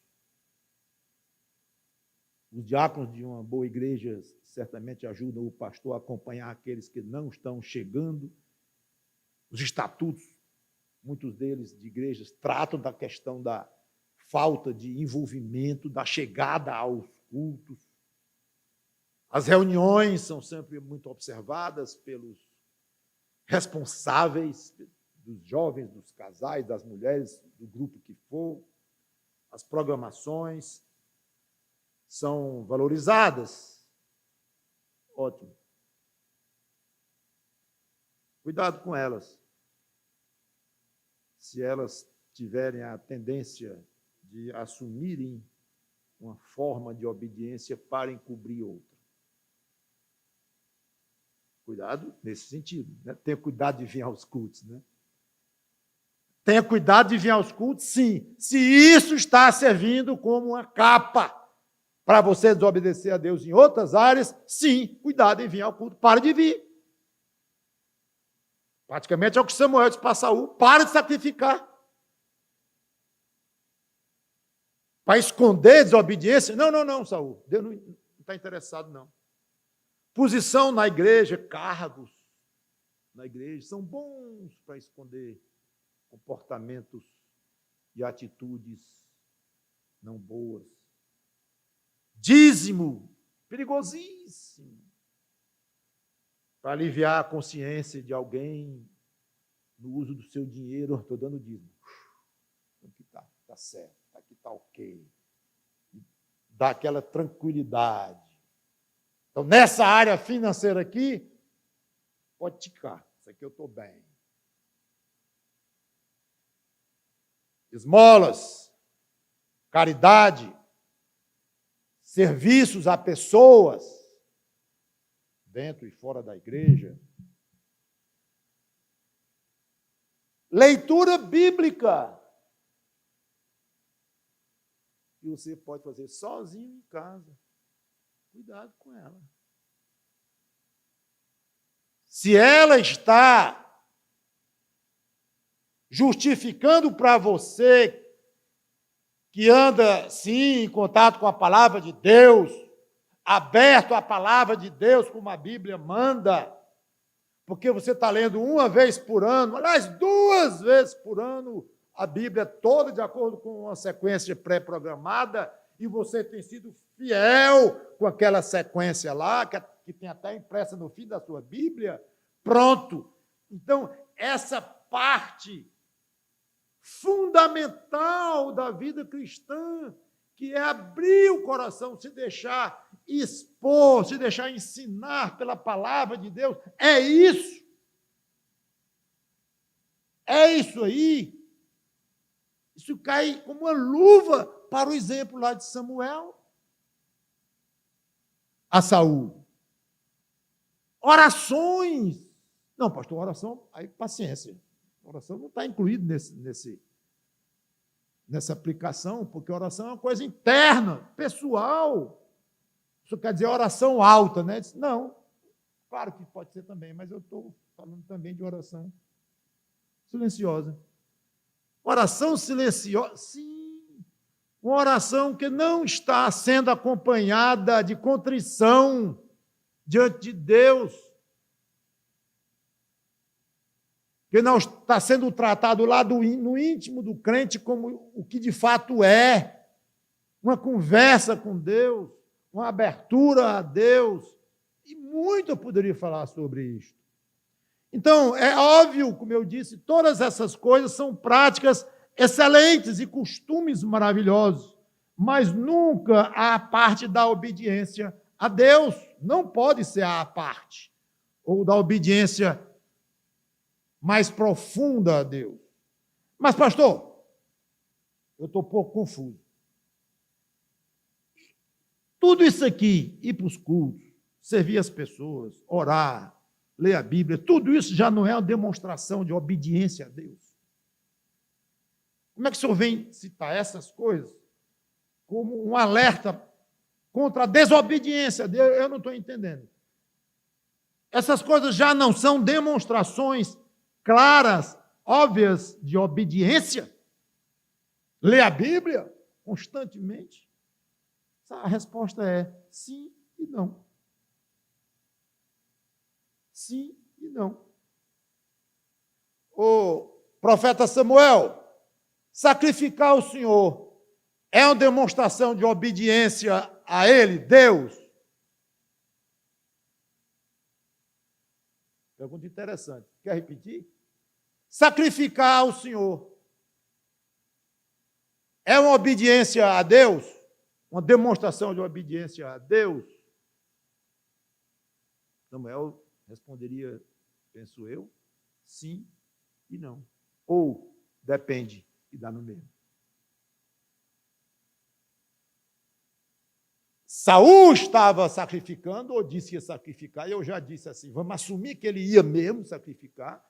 Os diáconos de uma boa igreja certamente ajudam o pastor a acompanhar aqueles que não estão chegando. Os estatutos, muitos deles de igrejas, tratam da questão da falta de envolvimento, da chegada aos cultos. As reuniões são sempre muito observadas pelos responsáveis, dos jovens, dos casais, das mulheres, do grupo que for. As programações são valorizadas. Ótimo. Cuidado com elas. Se elas tiverem a tendência de assumirem uma forma de obediência para encobrir outra. Cuidado nesse sentido. Né? Tenha cuidado de vir aos cultos. Né? Tenha cuidado de vir aos cultos, sim. Se isso está servindo como uma capa para você desobedecer a Deus em outras áreas, sim, cuidado em vir ao culto. Pare de vir. Praticamente é o que Samuel disse para Saul: para de sacrificar. Para esconder desobediência? Não, Saul. Deus não está interessado, não. Posição na igreja, cargos na igreja, são bons para esconder comportamentos e atitudes não boas. Dízimo, perigosíssimo, para aliviar a consciência de alguém no uso do seu dinheiro. Estou dando dízimo. Aqui está certo, aqui está ok. Dá aquela tranquilidade. Então, nessa área financeira aqui, pode ticar. Isso aqui eu estou bem. Esmolas, caridade, serviços a pessoas, dentro e fora da igreja. Leitura bíblica, que você pode fazer sozinho em casa. Cuidado com ela. Se ela está justificando para você que anda, sim, em contato com a palavra de Deus, aberto à palavra de Deus, como a Bíblia manda, porque você está lendo uma vez por ano, aliás, 2 vezes por ano, a Bíblia toda de acordo com uma sequência pré-programada, e você tem sido fiel com aquela sequência lá, que tem até impressa no fim da sua Bíblia, pronto. Então, essa parte fundamental da vida cristã, que é abrir o coração, se deixar expor, se deixar ensinar pela palavra de Deus, é isso. É isso aí. Isso cai como uma luva para o exemplo lá de Samuel a Saul. Orações. Não, pastor, oração, aí paciência. Oração não está incluído nessa aplicação, porque oração é uma coisa interna, pessoal. Isso quer dizer oração alta, né? Não, claro que pode ser também, mas eu estou falando também de oração silenciosa. Oração silenciosa, sim. Uma oração que não está sendo acompanhada de contrição diante de Deus, que não está sendo tratado lá no íntimo do crente como o que de fato é, uma conversa com Deus, uma abertura a Deus, e muito eu poderia falar sobre isso. Então, é óbvio, como eu disse, todas essas coisas são práticas excelentes e costumes maravilhosos, mas nunca a parte da obediência a Deus, não pode ser a parte, ou da obediência mais profunda a Deus. Mas, pastor, eu estou um pouco confuso. Tudo isso aqui, ir para os cultos, servir as pessoas, orar, ler a Bíblia, tudo isso já não é uma demonstração de obediência a Deus. Como é que o senhor vem citar essas coisas como um alerta contra a desobediência a Deus? Eu não estou entendendo. Essas coisas já não são demonstrações claras, óbvias de obediência? Ler a Bíblia constantemente? A resposta é sim e não. Sim e não. O profeta Samuel, sacrificar o Senhor é uma demonstração de obediência a Ele, Deus? Pergunta interessante. Quer repetir? Sacrificar o Senhor é uma obediência a Deus? Uma demonstração de obediência a Deus? Samuel responderia, penso eu, sim e não. Ou depende e dá no mesmo. Saul estava sacrificando, ou disse que ia sacrificar, e eu já disse assim, vamos assumir que ele ia mesmo sacrificar,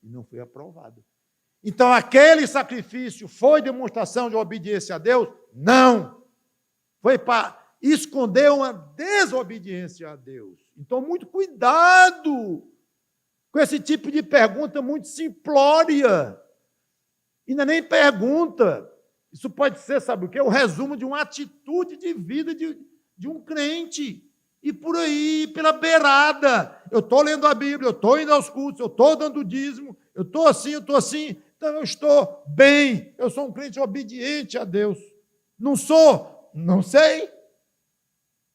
e não foi aprovado. Então, aquele sacrifício foi demonstração de obediência a Deus? Não. Foi para esconder uma desobediência a Deus. Então, muito cuidado com esse tipo de pergunta muito simplória. E não é nem pergunta. Isso pode ser, sabe o quê? O resumo de uma atitude de vida de um crente. E por aí, pela beirada. Eu estou lendo a Bíblia, eu estou indo aos cultos, eu estou dando dízimo, eu estou assim, então eu estou bem. Eu sou um crente obediente a Deus. Não sou? Não sei.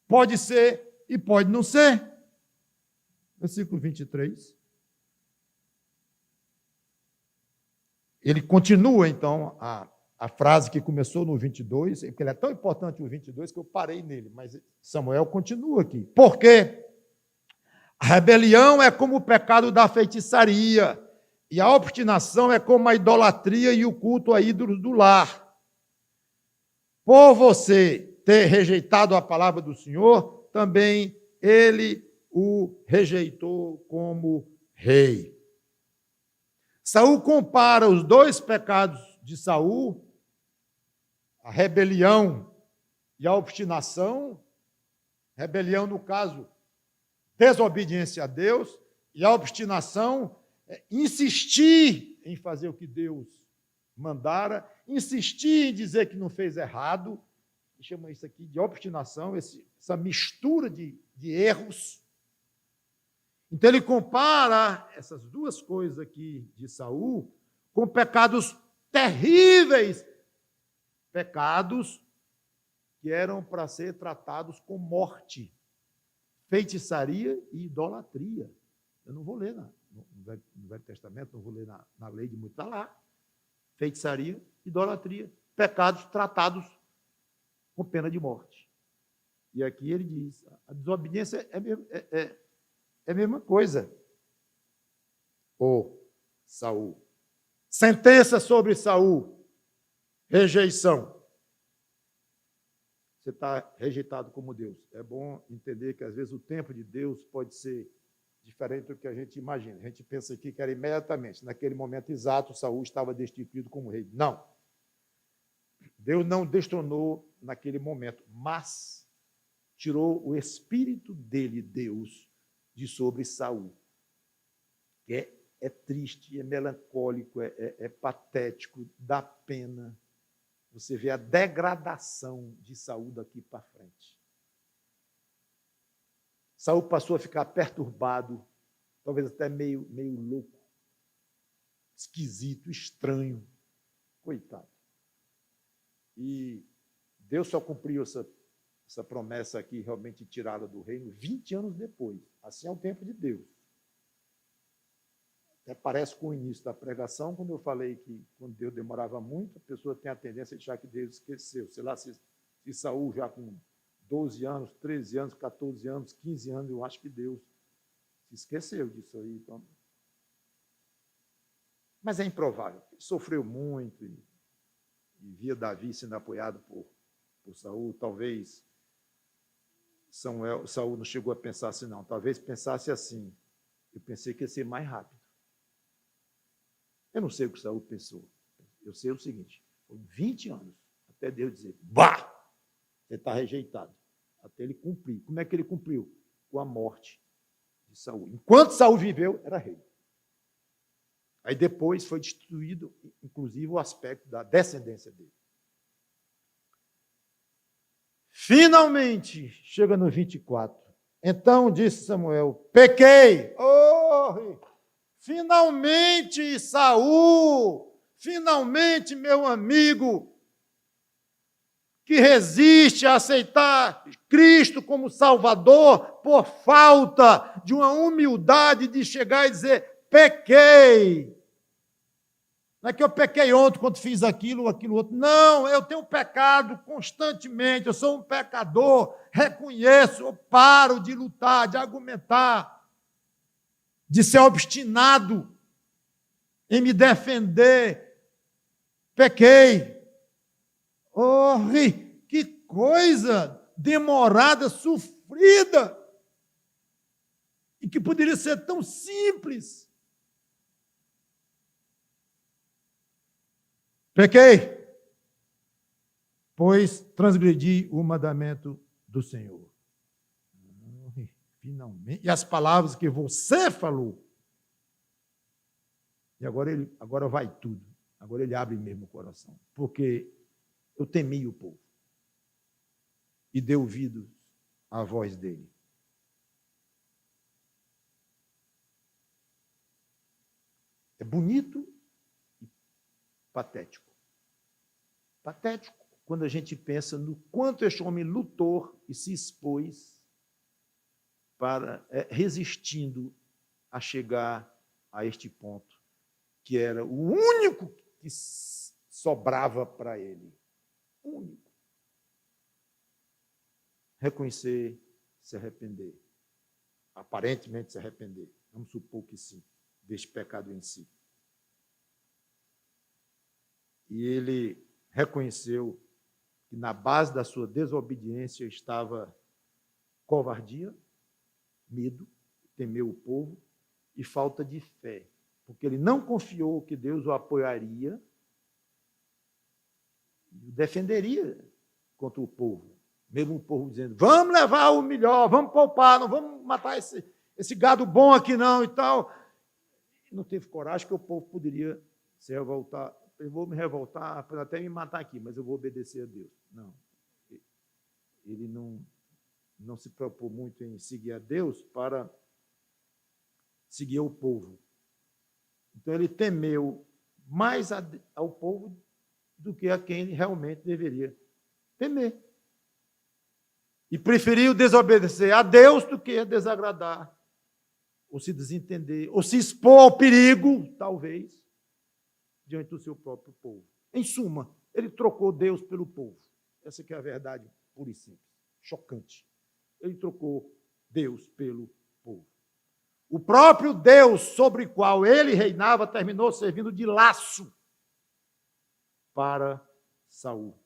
Pode ser e pode não ser. Versículo 23. Ele continua, então, a frase que começou no 22, porque ele é tão importante o 22 que eu parei nele, mas Samuel continua aqui. Por quê? A rebelião é como o pecado da feitiçaria, e a obstinação é como a idolatria e o culto a ídolos do lar. Por você ter rejeitado a palavra do Senhor, também ele o rejeitou como rei. Saul compara os dois pecados de Saul, a rebelião e a obstinação. Rebelião, no caso, desobediência a Deus, e a obstinação é insistir em fazer o que Deus mandara, insistir em dizer que não fez errado. Chama isso aqui de obstinação, essa mistura de erros. Então ele compara essas duas coisas aqui de Saul com pecados terríveis, pecados que eram para ser tratados com morte, feitiçaria e idolatria. Eu não vou ler no Velho Testamento, não vou ler na lei de Moisés, está lá. Feitiçaria, idolatria, pecados tratados com pena de morte. E aqui ele diz, a desobediência é a mesma coisa. Ô Saul. Sentença sobre Saul. Rejeição. Você está rejeitado como Deus. É bom entender que, às vezes, o tempo de Deus pode ser diferente do que a gente imagina. A gente pensa aqui que era imediatamente, naquele momento exato, Saul estava destituído como rei. Não. Deus não destronou naquele momento, mas tirou o espírito dele, Deus, de sobre Saul. É triste, é melancólico, é patético, dá pena. Você vê a degradação de Saul daqui para frente. Saul passou a ficar perturbado, talvez até meio louco, esquisito, estranho. Coitado. E Deus só cumpriu essa promessa aqui, realmente tirá-la do reino, 20 anos depois. Assim é o tempo de Deus. Até parece com o início da pregação, quando eu falei que quando Deus demorava muito, a pessoa tem a tendência de achar que Deus esqueceu. Sei lá, se Saul já com 12 anos, 13 anos, 14 anos, 15 anos, eu acho que Deus se esqueceu disso aí. Então. Mas é improvável. Ele sofreu muito e via Davi sendo apoiado por Saul. Talvez Saul não chegou a pensar assim, não. Talvez pensasse assim. Eu pensei que ia ser mais rápido. Eu não sei o que Saul pensou. Eu sei o seguinte, foi 20 anos até Deus dizer, bah, você está rejeitado. Até ele cumprir. Como é que ele cumpriu? Com a morte de Saul. Enquanto Saul viveu, era rei. Aí depois foi destruído, inclusive, o aspecto da descendência dele. Finalmente, chega no 24. Então disse Samuel, pequei. Oh, finalmente, Saul, finalmente, meu amigo, que resiste a aceitar Cristo como Salvador por falta de uma humildade de chegar e dizer, pequei. Não é que eu pequei ontem quando fiz aquilo ou aquilo outro. Não, eu tenho pecado constantemente, eu sou um pecador, reconheço, eu paro de lutar, de argumentar, de ser obstinado em me defender. Pequei. Oh, que coisa demorada, sofrida, e que poderia ser tão simples. Pequei, pois transgredi o mandamento do Senhor. Finalmente. E as palavras que você falou. E agora vai tudo. Agora ele abre mesmo o coração. Porque eu temi o povo. E dei ouvido à voz dele. É bonito e patético. Patético quando a gente pensa no quanto este homem lutou e se expôs para resistindo a chegar a este ponto, que era o único que sobrava para ele. Único. Reconhecer, se arrepender. Aparentemente se arrepender. Vamos supor que sim, deste pecado em si. E ele reconheceu que na base da sua desobediência estava covardia, medo, temeu o povo e falta de fé, porque ele não confiou que Deus o apoiaria e o defenderia contra o povo. Mesmo o povo dizendo, vamos levar o melhor, vamos poupar, não vamos matar esse gado bom aqui não e tal. Não teve coragem que o povo poderia se revoltar. Eu vou me revoltar, pode até me matar aqui, mas eu vou obedecer a Deus. Não. Ele não se preocupou muito em seguir a Deus para seguir o povo. Então, ele temeu mais ao povo do que a quem ele realmente deveria temer. E preferiu desobedecer a Deus do que desagradar, ou se desentender, ou se expor ao perigo, talvez, diante do seu próprio povo. Em suma, ele trocou Deus pelo povo. Essa que é a verdade pura e simples. Chocante. Ele trocou Deus pelo povo. O próprio Deus sobre o qual ele reinava terminou servindo de laço para Saul.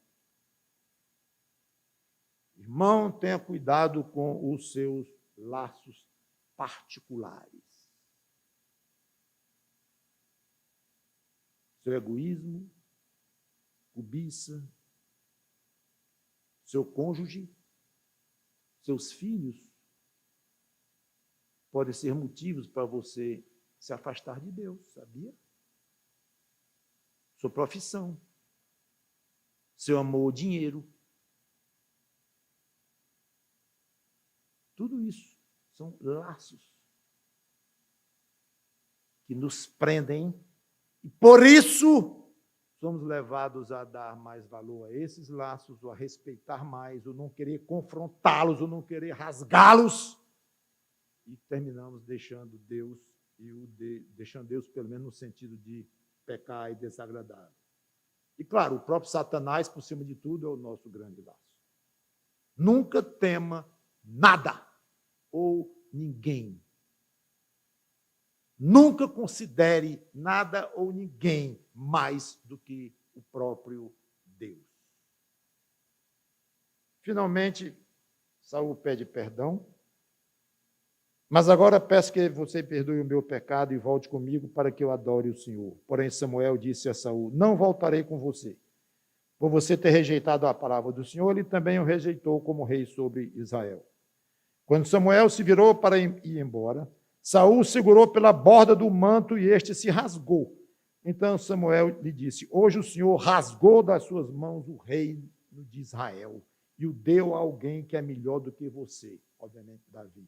Irmão, tenha cuidado com os seus laços particulares. Seu egoísmo, cobiça, seu cônjuge, seus filhos, podem ser motivos para você se afastar de Deus, sabia? Sua profissão, seu amor ao dinheiro. Tudo isso são laços que nos prendem e, por isso, somos levados a dar mais valor a esses laços, ou a respeitar mais, ou não querer confrontá-los, ou não querer rasgá-los, e terminamos deixando Deus, deixando Deus pelo menos no sentido de pecar e desagradar. E, claro, o próprio Satanás, por cima de tudo, é o nosso grande laço. Nunca tema nada ou ninguém. Nunca considere nada ou ninguém mais do que o próprio Deus. Finalmente, Saul pede perdão. Mas agora peço que você perdoe o meu pecado e volte comigo para que eu adore o Senhor. Porém, Samuel disse a Saul: não voltarei com você. Por você ter rejeitado a palavra do Senhor, ele também o rejeitou como rei sobre Israel. Quando Samuel se virou para ir embora, Saul segurou pela borda do manto e este se rasgou. Então Samuel lhe disse: hoje o Senhor rasgou das suas mãos o reino de Israel e o deu a alguém que é melhor do que você, obviamente Davi.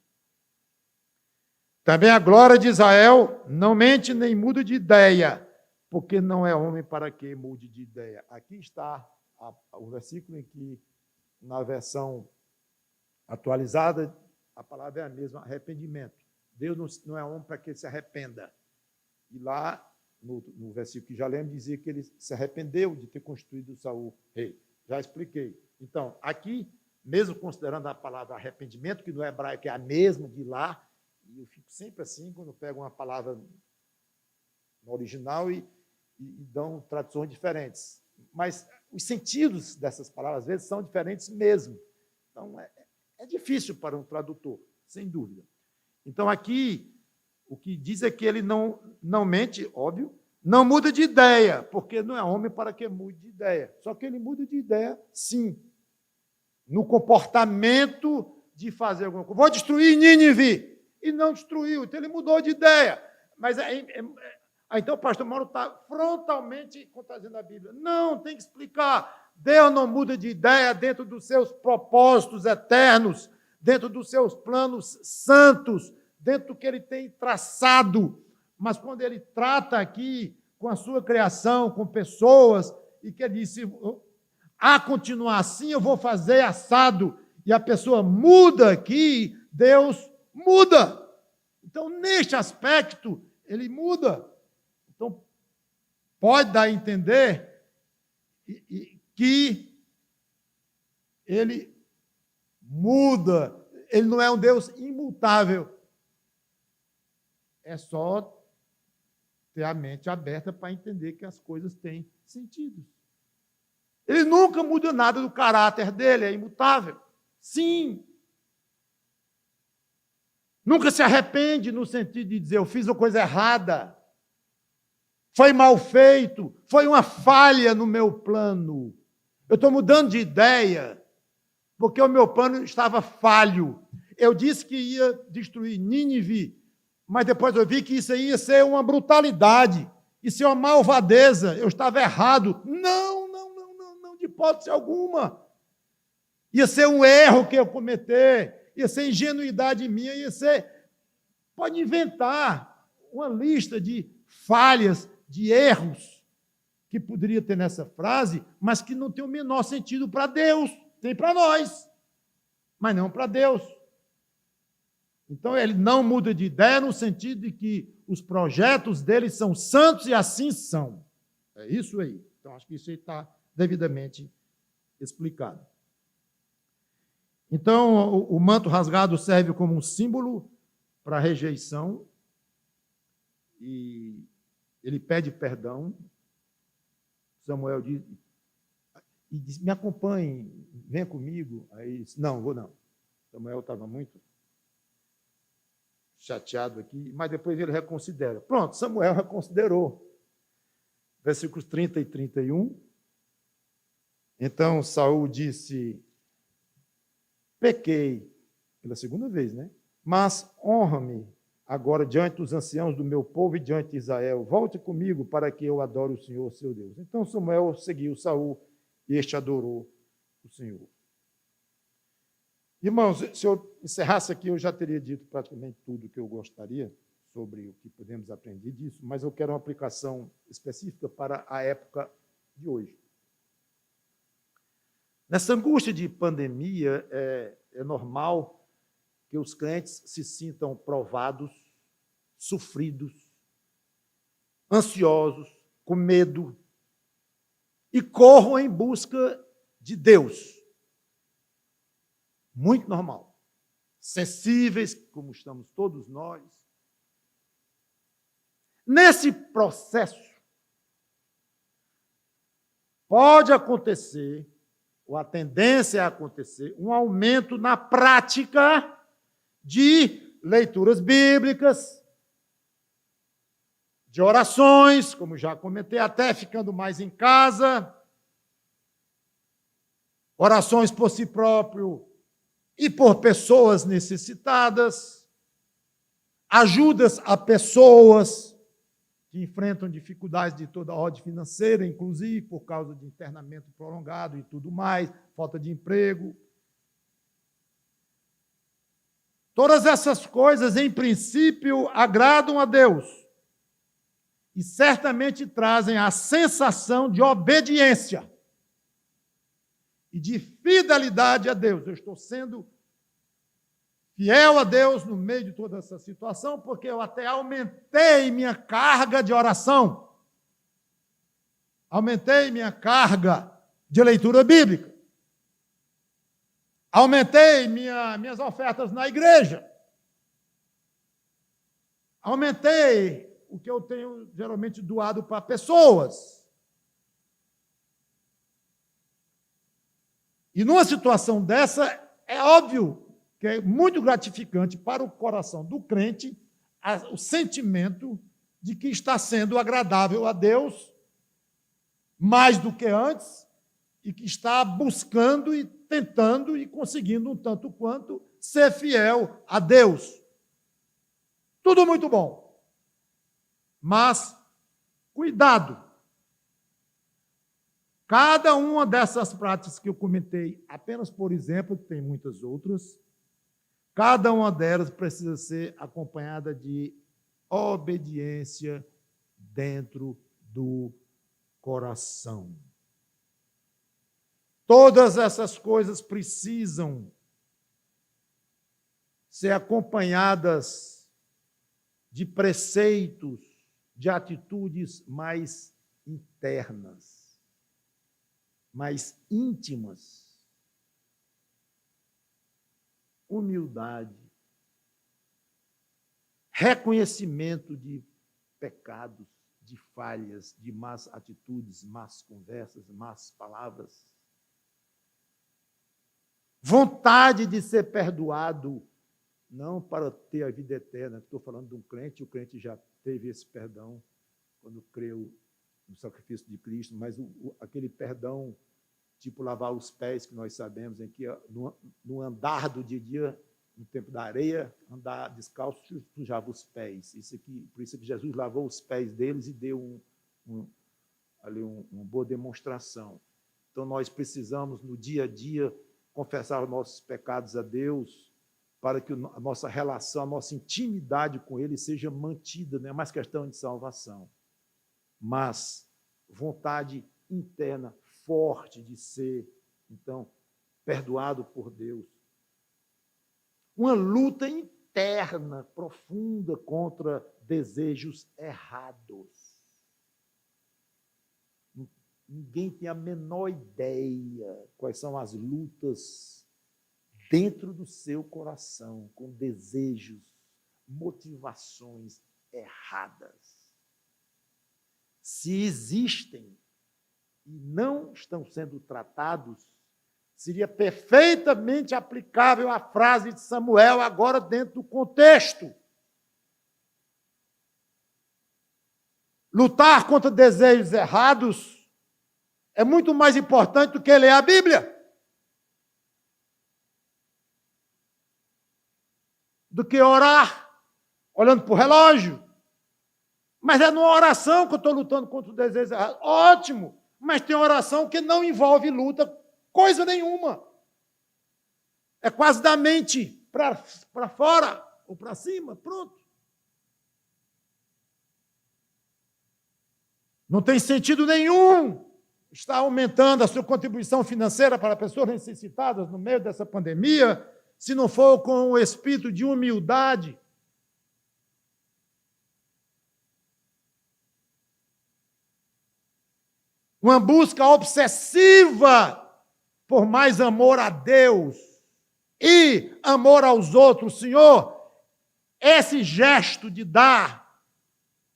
Também a glória de Israel não mente nem muda de ideia, porque não é homem para que mude de ideia. Aqui está o versículo em que, na versão atualizada, a palavra é a mesma, arrependimento. Deus não é homem para que ele se arrependa. E lá, no versículo que já lemos, dizia que ele se arrependeu de ter constituído Saul rei. Já expliquei. Então, aqui, mesmo considerando a palavra arrependimento, que no hebraico é a mesma de lá, e eu fico sempre assim quando pego uma palavra no original e dão traduções diferentes. Mas os sentidos dessas palavras, às vezes, são diferentes mesmo. Então, é difícil para um tradutor, sem dúvida. Então, aqui, o que diz é que ele não mente, óbvio, não muda de ideia, porque não é homem para que mude de ideia. Só que ele muda de ideia, sim, no comportamento de fazer alguma coisa. Vou destruir Nínive. E não destruiu, então ele mudou de ideia. Mas então o pastor Mauro está frontalmente contradizendo a Bíblia. Não, tem que explicar. Deus não muda de ideia dentro dos seus propósitos eternos, dentro dos seus planos santos, dentro do que ele tem traçado. Mas quando ele trata aqui com a sua criação, com pessoas, e que ele disse, a continuar assim, eu vou fazer assado, e a pessoa muda aqui, Deus muda. Então, neste aspecto, ele muda. Então, pode dar a entender que ele muda. Ele não é um Deus imutável. É só ter a mente aberta para entender que as coisas têm sentido. Ele nunca muda nada do caráter dele, é imutável. Sim. Nunca se arrepende no sentido de dizer, eu fiz uma coisa errada, foi mal feito, foi uma falha no meu plano. Eu estou mudando de ideia, porque o meu plano estava falho. Eu disse que ia destruir Nínive, mas depois eu vi que isso ia ser uma brutalidade, isso é uma malvadeza, eu estava errado. Não, de hipótese alguma. Ia ser um erro que eu cometer, ia ser ingenuidade minha, ia ser... Pode inventar uma lista de falhas, de erros que poderia ter nessa frase, mas que não tem o menor sentido para Deus, tem para nós, mas não para Deus. Então, ele não muda de ideia no sentido de que os projetos dele são santos e assim são. É isso aí. Então, acho que isso aí está devidamente explicado. Então, o manto rasgado serve como um símbolo para a rejeição e ele pede perdão. Samuel diz, me acompanhe, venha comigo. Aí disse, não, vou não. Samuel estava muito chateado aqui, mas depois ele reconsidera. Pronto, Samuel reconsiderou. Versículos 30 e 31. Então, Saul disse, pequei, pela segunda vez, né? Mas honra-me agora diante dos anciãos do meu povo e diante de Israel. Volte comigo para que eu adore o Senhor, seu Deus. Então Samuel seguiu Saul e este adorou o Senhor. Irmãos, se eu encerrasse aqui, eu já teria dito praticamente tudo o que eu gostaria sobre o que podemos aprender disso, mas eu quero uma aplicação específica para a época de hoje. Nessa angústia de pandemia, é normal que os crentes se sintam provados, sofridos, ansiosos, com medo, e corram em busca de Deus. Muito normal. Sensíveis, como estamos todos nós. Nesse processo, pode acontecer, ou a tendência é acontecer, um aumento na prática de leituras bíblicas, de orações, como já comentei, até ficando mais em casa, orações por si próprio e por pessoas necessitadas, ajudas a pessoas que enfrentam dificuldades de toda a ordem financeira, inclusive por causa de internamento prolongado e tudo mais, falta de emprego. Todas essas coisas, em princípio, agradam a Deus e certamente trazem a sensação de obediência e de fidelidade a Deus. Eu estou sendo fiel a Deus no meio de toda essa situação, porque eu até aumentei minha carga de oração. Aumentei minha carga de leitura bíblica. Aumentei minhas ofertas na igreja. Aumentei o que eu tenho geralmente doado para pessoas. E numa situação dessa, é óbvio que é muito gratificante para o coração do crente o sentimento de que está sendo agradável a Deus mais do que antes e que está buscando e tentando e conseguindo um tanto quanto ser fiel a Deus. Tudo muito bom. Mas, cuidado. Cada uma dessas práticas que eu comentei, apenas por exemplo, tem muitas outras, cada uma delas precisa ser acompanhada de obediência dentro do coração. Todas essas coisas precisam ser acompanhadas de preceitos, de atitudes mais internas, mais íntimas. Humildade, reconhecimento de pecados, de falhas, de más atitudes, más conversas, más palavras. Vontade de ser perdoado, não para ter a vida eterna. Estou falando de um crente, o crente já teve esse perdão quando creu no sacrifício de Cristo, mas aquele perdão tipo lavar os pés, que nós sabemos, em que no andar do dia, no tempo da areia, andar descalço sujava os pés. Por isso que Jesus lavou os pés deles e deu uma boa demonstração. Então, nós precisamos, no dia a dia, confessar os nossos pecados a Deus, para que a nossa relação, a nossa intimidade com Ele seja mantida, não é mais questão de salvação, mas vontade interna, forte de ser, então, perdoado por Deus. Uma luta interna, profunda, contra desejos errados. Ninguém tem a menor ideia quais são as lutas dentro do seu coração, com desejos, motivações erradas. Se existem e não estão sendo tratados, seria perfeitamente aplicável a frase de Samuel, agora dentro do contexto. Lutar contra desejos errados é muito mais importante do que ler a Bíblia, do que orar, olhando para o relógio. Mas é numa oração que eu estou lutando contra os desejos errados. Ótimo! Mas tem oração que não envolve luta, coisa nenhuma. É quase da mente para fora ou para cima, pronto. Não tem sentido nenhum estar aumentando a sua contribuição financeira para pessoas necessitadas no meio dessa pandemia, se não for com o espírito de humildade. Uma busca obsessiva por mais amor a Deus e amor aos outros. Senhor, esse gesto de dar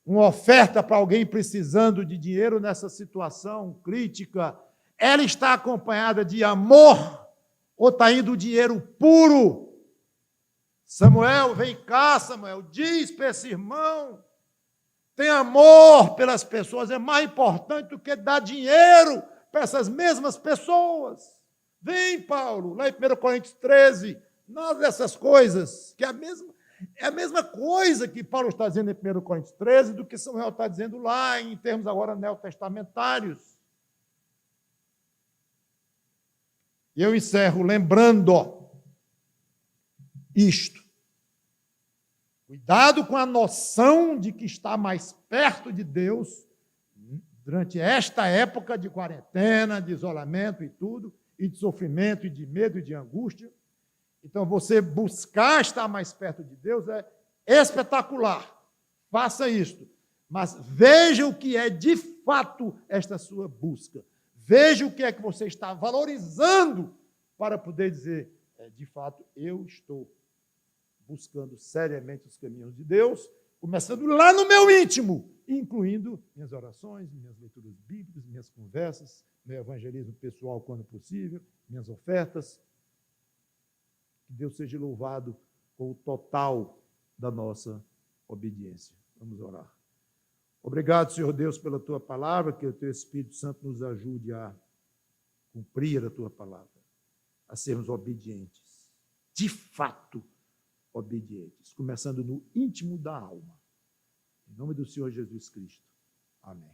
uma oferta para alguém precisando de dinheiro nessa situação crítica, ela está acompanhada de amor ou está indo dinheiro puro? Samuel, vem cá, Samuel, diz para esse irmão, tem amor pelas pessoas, é mais importante do que dar dinheiro para essas mesmas pessoas. Vem, Paulo, lá em 1 Coríntios 13, nada dessas coisas, que é a mesma coisa que Paulo está dizendo em 1 Coríntios 13 do que Samuel está dizendo lá, em termos agora neotestamentários. E eu encerro lembrando isto. Cuidado com a noção de que está mais perto de Deus durante esta época de quarentena, de isolamento e tudo, e de sofrimento, e de medo, e de angústia. Então, você buscar estar mais perto de Deus é espetacular. Faça isto. Mas veja o que é de fato esta sua busca. Veja o que é que você está valorizando para poder dizer, de fato, eu estou buscando seriamente os caminhos de Deus, começando lá no meu íntimo, incluindo minhas orações, minhas leituras bíblicas, minhas conversas, meu evangelismo pessoal quando possível, minhas ofertas. Que Deus seja louvado com o total da nossa obediência. Vamos orar. Obrigado, Senhor Deus, pela Tua palavra, que o Teu Espírito Santo nos ajude a cumprir a Tua palavra, a sermos obedientes, de fato obedientes, começando no íntimo da alma. Em nome do Senhor Jesus Cristo. Amém.